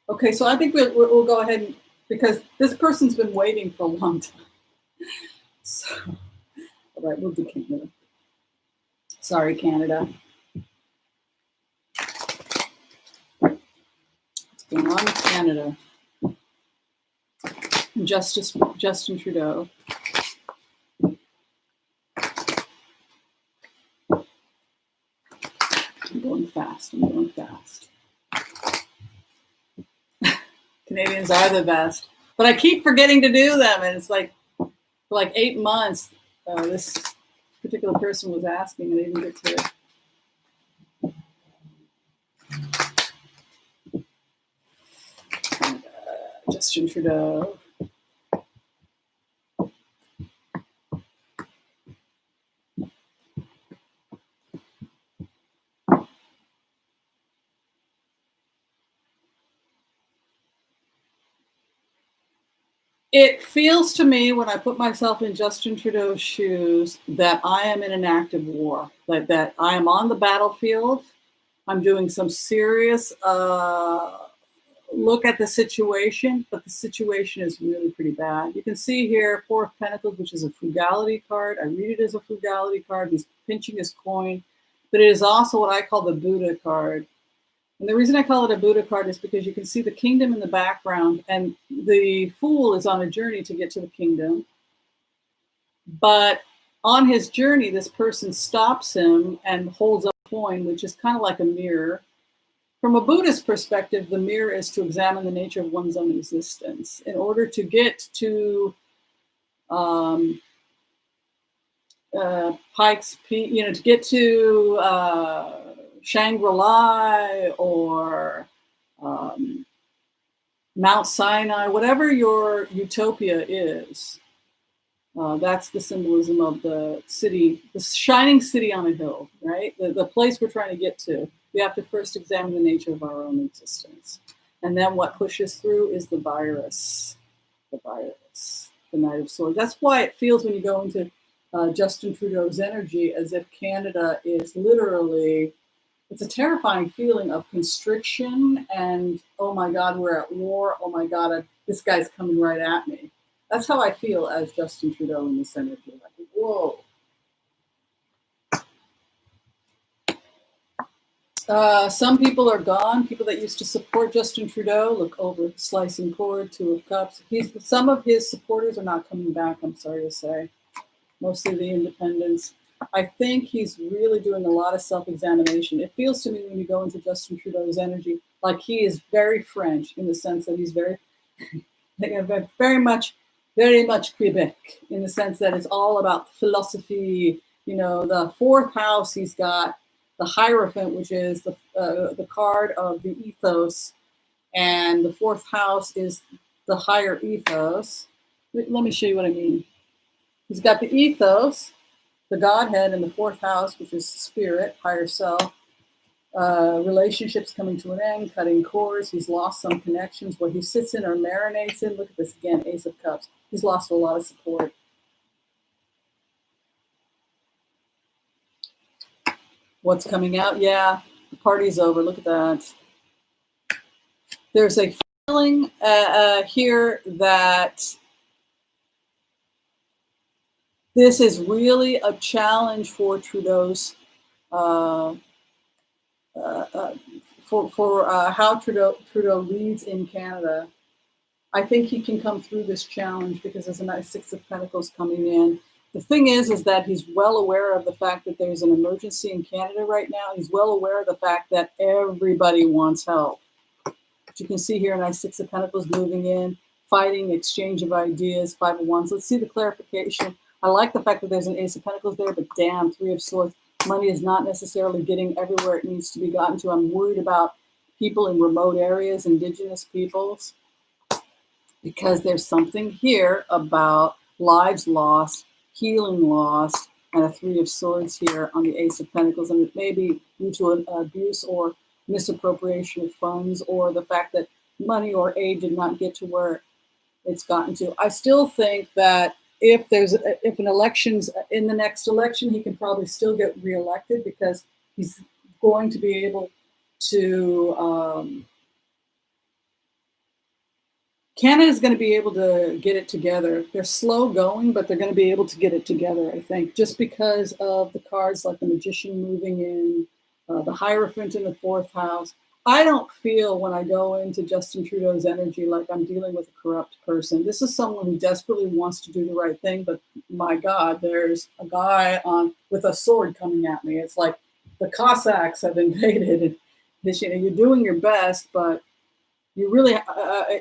Okay, so I think we'll go ahead and, because this person's been waiting for a long time. So, all right, we'll do Canada. Sorry, Canada. What's going on with Canada? And Justin Trudeau. I'm going fast. Canadians are the best, but I keep forgetting to do them, and it's like for like 8 months. particular person was asking, and I didn't get to Justin Trudeau. It feels to me, when I put myself in Justin Trudeau's shoes, that I am in an active war, like that I am on the battlefield. I'm doing some serious look at the situation, but the situation is really pretty bad. You can see here, Four of Pentacles, which is a frugality card. I read it as a frugality card. He's pinching his coin, but it is also what I call the Buddha card. And the reason I call it a Buddha card is because you can see the kingdom in the background, and the fool is on a journey to get to the kingdom. But on his journey, this person stops him and holds up a coin, which is kind of like a mirror. From a Buddhist perspective, the mirror is to examine the nature of one's own existence. In order to get to Pikes Peak, to get to Shangri-La or Mount Sinai, whatever your utopia is, that's the symbolism of the city, the shining city on a hill, right? The place we're trying to get to. We have to first examine the nature of our own existence. And then what pushes through is the virus, the Knight of Swords. That's why it feels when you go into Justin Trudeau's energy as if Canada is literally, it's a terrifying feeling of constriction and, oh my God, we're at war. Oh my God, this guy's coming right at me. That's how I feel as Justin Trudeau in this energy. Like, whoa. Some people are gone. People that used to support Justin Trudeau, look over, slicing cord, Two of Cups. Some of his supporters are not coming back, I'm sorry to say. Mostly the independents. I think he's really doing a lot of self-examination. It feels to me when you go into Justin Trudeau's energy, like he is very French in the sense that he's very much Quebec, in the sense that it's all about philosophy. The fourth house, he's got the Hierophant, which is the card of the ethos, and the fourth house is the higher ethos. Let me show you what I mean. He's got the ethos, the Godhead, in the fourth house, which is spirit, higher self. Relationships coming to an end, cutting cords. He's lost some connections. What he sits in or marinates in. Look at this again, Ace of Cups. He's lost a lot of support. What's coming out? Yeah, the party's over. Look at that. There's a feeling here that this is really a challenge for Trudeau's for how Trudeau leads in Canada. I think he can come through this challenge because there's a nice Six of Pentacles coming in. The thing is that he's well aware of the fact that there's an emergency in Canada right now. He's well aware of the fact that everybody wants help. But you can see here a nice Six of Pentacles moving in, fighting, exchange of ideas, Five of Wands. Let's see the clarification. I like the fact that there's an Ace of Pentacles there, but damn, Three of Swords. Money is not necessarily getting everywhere it needs to be gotten to. I'm worried about people in remote areas, indigenous peoples, because there's something here about lives lost, healing lost, and a Three of Swords here on the Ace of Pentacles. And it may be due to an abuse or misappropriation of funds, or the fact that money or aid did not get to where it's gotten to. I still think that if an election's in the next election, he can probably still get reelected because he's going to be able to. Canada's going to be able to get it together. They're slow going, but they're going to be able to get it together, I think, just because of the cards like the Magician moving in, the Hierophant in the fourth house. I don't feel when I go into Justin Trudeau's energy like I'm dealing with a corrupt person. This is someone who desperately wants to do the right thing, but my God, there's a guy with a sword coming at me. It's like the Cossacks have invaded. You're doing your best, but you really,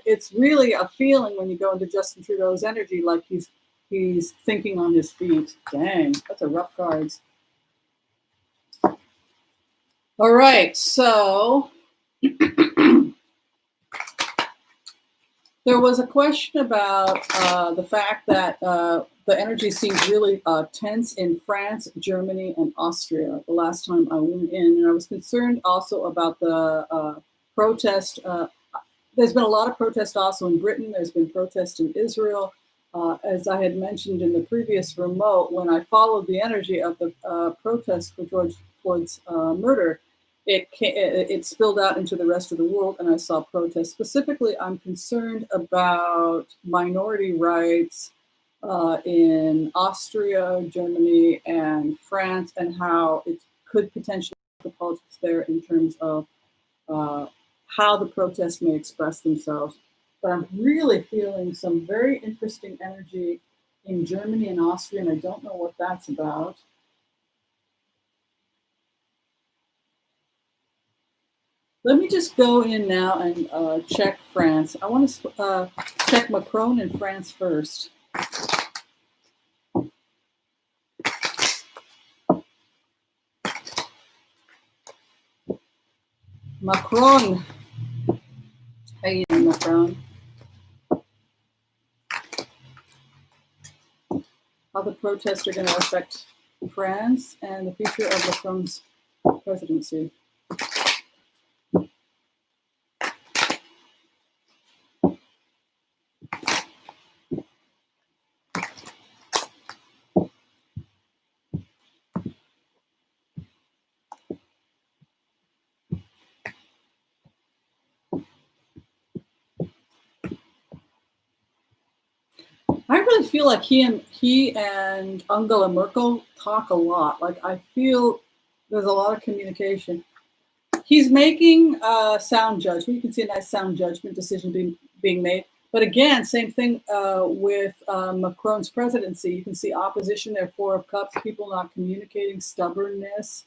it's really a feeling when you go into Justin Trudeau's energy like he's he's thinking on his feet. Dang, that's a rough cards. All right, so there was a question about the fact that the energy seems really tense in France, Germany, and Austria the last time I went in. And I was concerned also about the protest. There's been a lot of protest also in Britain. There's been protest in Israel. As I had mentioned in the previous remote, when I followed the energy of the protest for George Floyd's murder, it spilled out into the rest of the world, and I saw protests. Specifically, I'm concerned about minority rights in Austria, Germany, and France, and how it could potentially affect the politics there in terms of how the protests may express themselves. But I'm really feeling some very interesting energy in Germany and Austria, and I don't know what that's about. Let me just go in now and check France. I want to check Macron in France first. Macron. How you doing, Macron? How the protests are going to affect France and the future of Macron's presidency. I really feel like he and Angela Merkel talk a lot. Like, I feel there's a lot of communication. He's making sound judgment. You can see a nice sound judgment decision being made. But again, same thing with Macron's presidency. You can see opposition there, Four of Cups, people not communicating, stubbornness,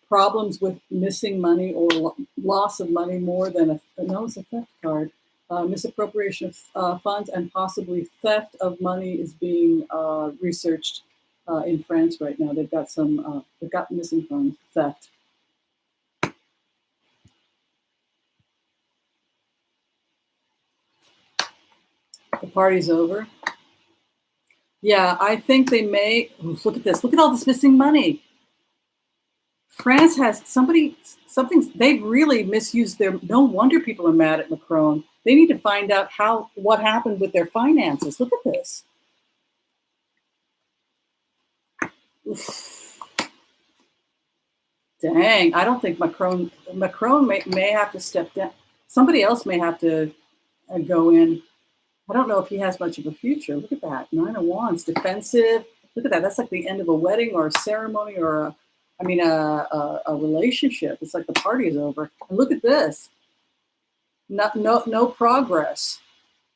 problems with missing money or loss of money more than it's a theft card. Misappropriation of funds and possibly theft of money is being researched in France right now. They've got missing funds, theft. The party's over. Yeah, I think they may. Look at this. Look at all this missing money. France has something. They've really misused their. No wonder people are mad at Macron. They need to find out what happened with their finances. Look at this. Oof. Dang, I don't think Macron may have to step down. Somebody else may have to go in. I don't know if he has much of a future. Look at that. 9 of Wands, defensive. Look at that. That's like the end of a wedding or a ceremony or a relationship. It's like the party is over. And look at this. No progress.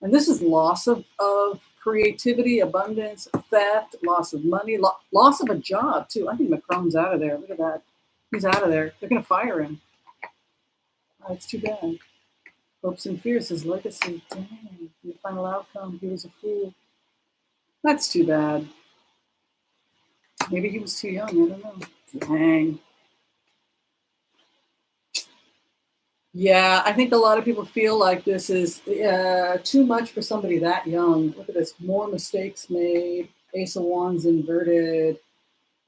And this is loss of creativity, abundance, theft, loss of money, loss of a job too. I think Macron's out of there. Look at that. He's out of there. They're going to fire him. Oh, it's too bad. Hopes and fears, his legacy. Dang, the final outcome, he was a fool. That's too bad. Maybe he was too young, I don't know. Dang. Yeah, I think a lot of people feel like this is too much for somebody that young. Look at this, more mistakes made, Ace of Wands inverted,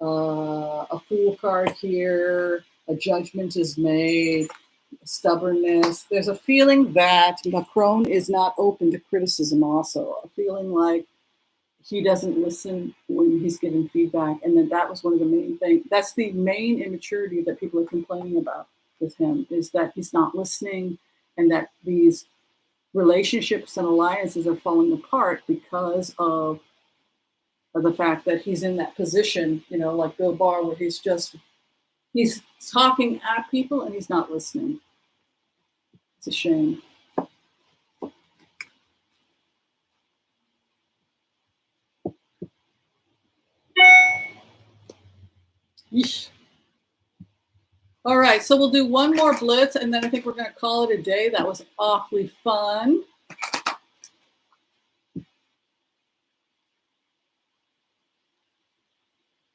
a fool card here, a judgment is made, stubbornness. There's a feeling that Macron is not open to criticism also, a feeling like he doesn't listen when he's giving feedback. And then that was one of the main things. That's the main immaturity that people are complaining about with him, is that he's not listening and that these relationships and alliances are falling apart because of the fact that he's in that position, like Bill Barr, where he's talking at people and he's not listening. It's a shame. Yeesh. All right, so we'll do one more blitz and then I think we're going to call it a day. That was awfully fun.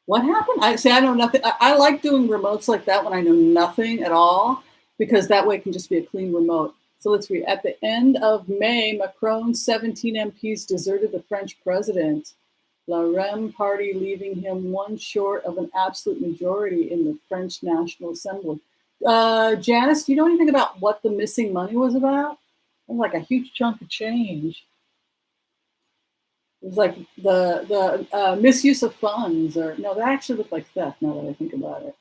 What happened? I say I know nothing. I like doing remotes like that when I know nothing at all, because that way it can just be a clean remote. So let's read. At the end of May, Macron's 17 MPs deserted the French president, La Rem party, leaving him one short of an absolute majority in the French National Assembly. Janice, do you know anything about what the missing money was about? It was like a huge chunk of change. It was like the misuse of funds, or no, that actually looked like theft. Now that I think about it.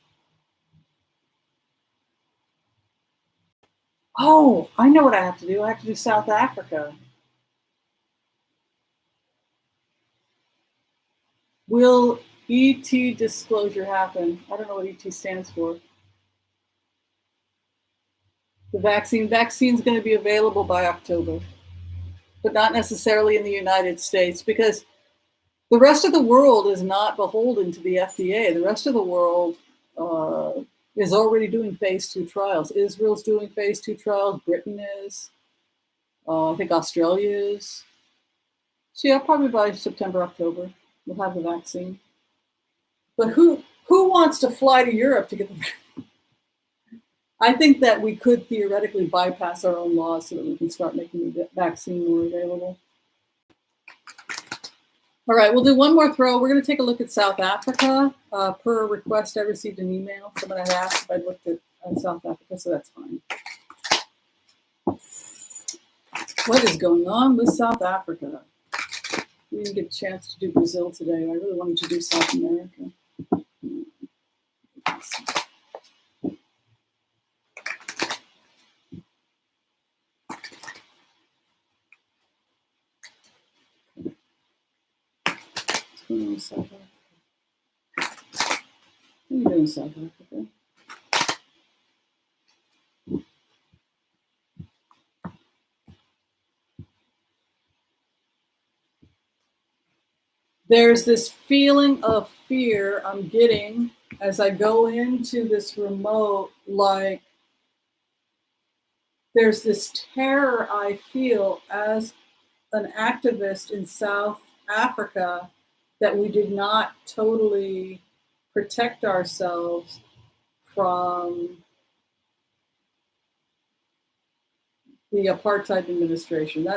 Oh, I know what I have to do. I have to do South Africa. Will ET disclosure happen? I don't know what ET stands for. The vaccine's going to be available by October, but not necessarily in the United States, because the rest of the world is not beholden to the FDA. The rest of the world is already doing phase 2 trials. Israel's doing phase 2 trials. Britain is. I think Australia is. So yeah, probably by September, October, we'll have the vaccine. But who wants to fly to Europe to get the vaccine? I think that we could theoretically bypass our own laws so that we can start making the vaccine more available. All right, we'll do one more throw. We're going to take a look at South Africa. Per request, I received an email. Someone had asked if I'd looked at South Africa, so that's fine. What is going on with South Africa? We didn't get a chance to do Brazil today. I really wanted to do South America. What's going on with South Africa? What are you doing, South Africa? There's this feeling of fear I'm getting as I go into this remote, like there's this terror I feel as an activist in South Africa that we did not totally protect ourselves from the apartheid administration.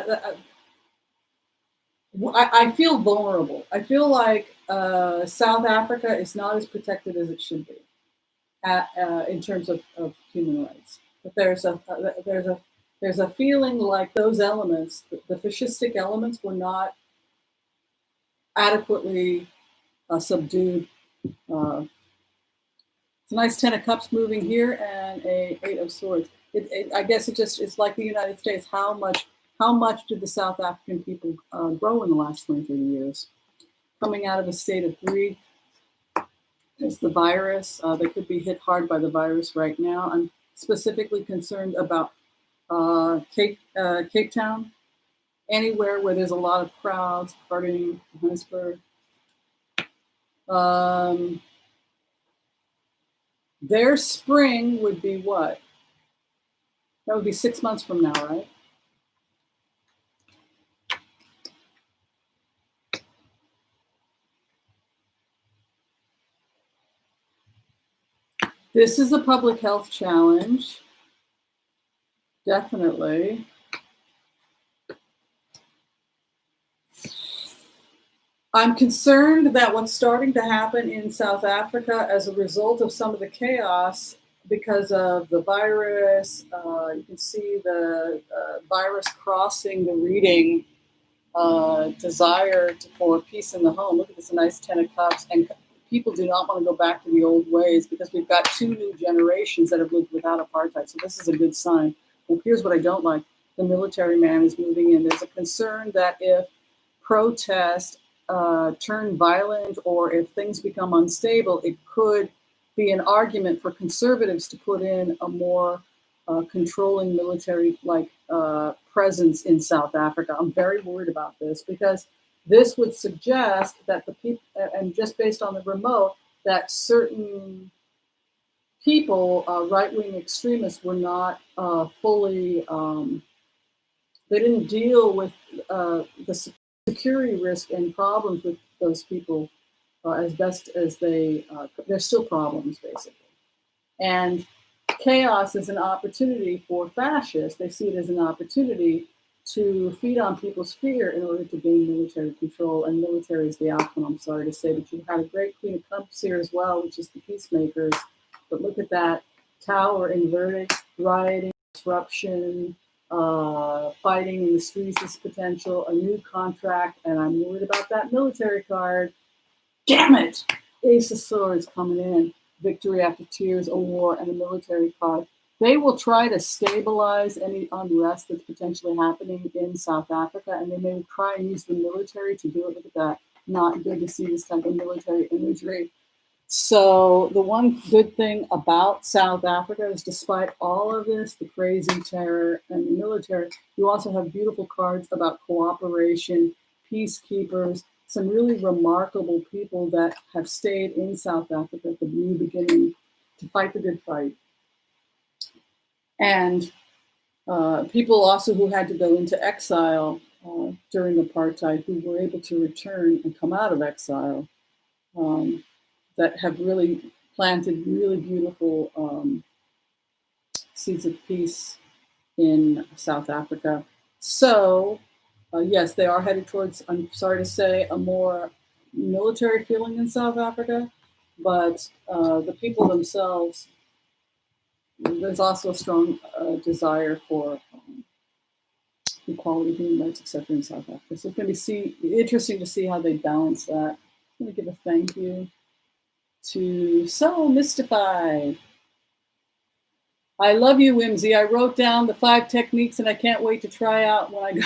I feel vulnerable. I feel like South Africa is not as protected as it should be in terms of human rights. But there's a feeling like those elements, the fascistic elements, were not adequately subdued. It's a nice 10 of Cups moving here and a 8 of Swords. I guess it's like the United States. How much did the South African people grow in the last 20, 30 years? Coming out of a state of grief. There's the virus. They could be hit hard by the virus right now. I'm specifically concerned about Cape Town, anywhere where there's a lot of crowds, partying, Johannesburg. Their spring would be what? That would be 6 months from now, right? This is a public health challenge, definitely. I'm concerned that what's starting to happen in South Africa as a result of some of the chaos because of the virus, you can see the virus crossing the reading desire for peace in the home. Look at this nice 10 of Cups. And people do not want to go back to the old ways because we've got 2 new generations that have lived without apartheid. So this is a good sign. Well, here's what I don't like. The military man is moving in. There's a concern that if protest turn violent or if things become unstable, it could be an argument for conservatives to put in a more controlling military-like presence in South Africa. I'm very worried about this because this would suggest that the people, and just based on the remote, that certain people, right-wing extremists, were not fully, they didn't deal with the security risk and problems with those people as best as there's still problems, basically. And chaos is an opportunity for fascists. They see it as an opportunity to feed on people's fear in order to gain military control, and military is the outcome, I'm sorry to say. But you had a great Queen of Cups here as well, which is the peacemakers. But look at that, tower inverted, rioting, disruption, fighting in the streets is potential, a new contract, and I'm worried about that military card. Damn it! Ace of Swords coming in, victory after tears, a war, and a military card. They will try to stabilize any unrest that's potentially happening in South Africa, and they may try and use the military to do it. Look at that. Not good to see this type of military imagery. So the one good thing about South Africa is despite all of this, the crazy terror and the military, you also have beautiful cards about cooperation, peacekeepers, some really remarkable people that have stayed in South Africa at the new beginning to fight the good fight. And people also who had to go into exile during apartheid, who were able to return and come out of exile, that have really planted really beautiful seeds of peace in South Africa. So, yes, they are headed towards, I'm sorry to say, a more military feeling in South Africa, but the people themselves, there's also a strong desire for equality, human rights, etc. in South Africa. So it's going to be interesting to see how they balance that. I'm going to give a thank you to So Mystified. I love you, Whimsy. I wrote down the 5 techniques and I can't wait to try out when I go.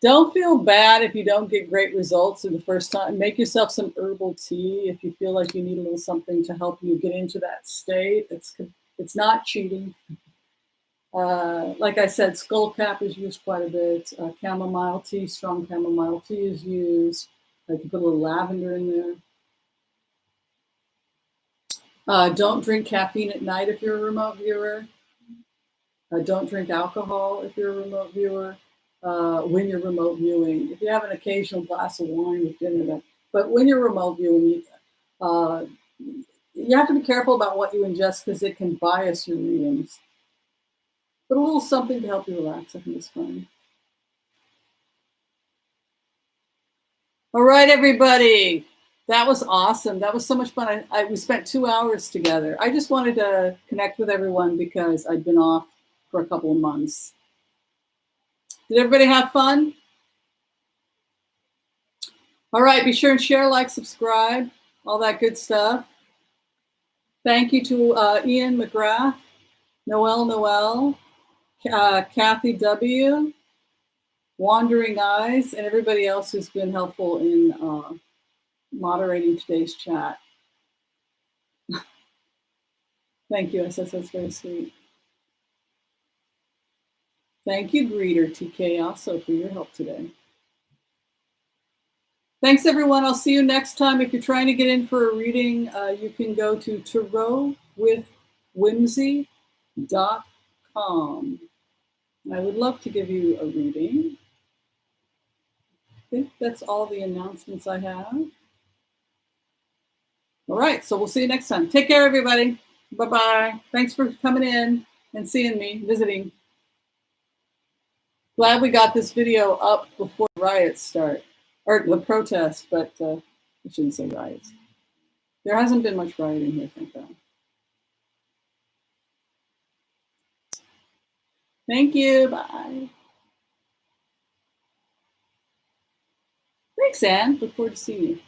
Don't feel bad if you don't get great results in the first time. Make yourself some herbal tea if you feel like you need a little something to help you get into that state. It's not cheating. Like I said, skullcap is used quite a bit. Chamomile tea, strong chamomile tea is used. I can put a little lavender in there. Don't drink caffeine at night if you're a remote viewer. Don't drink alcohol if you're a remote viewer. When you're remote viewing, if you have an occasional glass of wine with dinner, but when you're remote viewing, you have to be careful about what you ingest because it can bias your readings. But a little something to help you relax, I think is fine. All right, everybody. That was awesome. That was so much fun. We spent 2 hours together. I just wanted to connect with everyone because I'd been off for a couple of months. Did everybody have fun? All right, be sure and share, like, subscribe, all that good stuff. Thank you to Ian McGrath, Noel, Kathy W., Wandering Eyes, and everybody else who's been helpful in moderating today's chat. Thank you, SS, that's very sweet. Thank you, Greeter TK, also for your help today. Thanks, everyone. I'll see you next time. If you're trying to get in for a reading, you can go to tarotwithwhimsy.com. I would love to give you a reading. I think that's all the announcements I have. All right, so we'll see you next time. Take care, everybody. Bye-bye. Thanks for coming in and seeing me, visiting. Glad we got this video up before riots start, or the protest, but I shouldn't say riots. There hasn't been much rioting here, thank God. Thank you, bye. Thanks, Anne. Look forward to seeing you.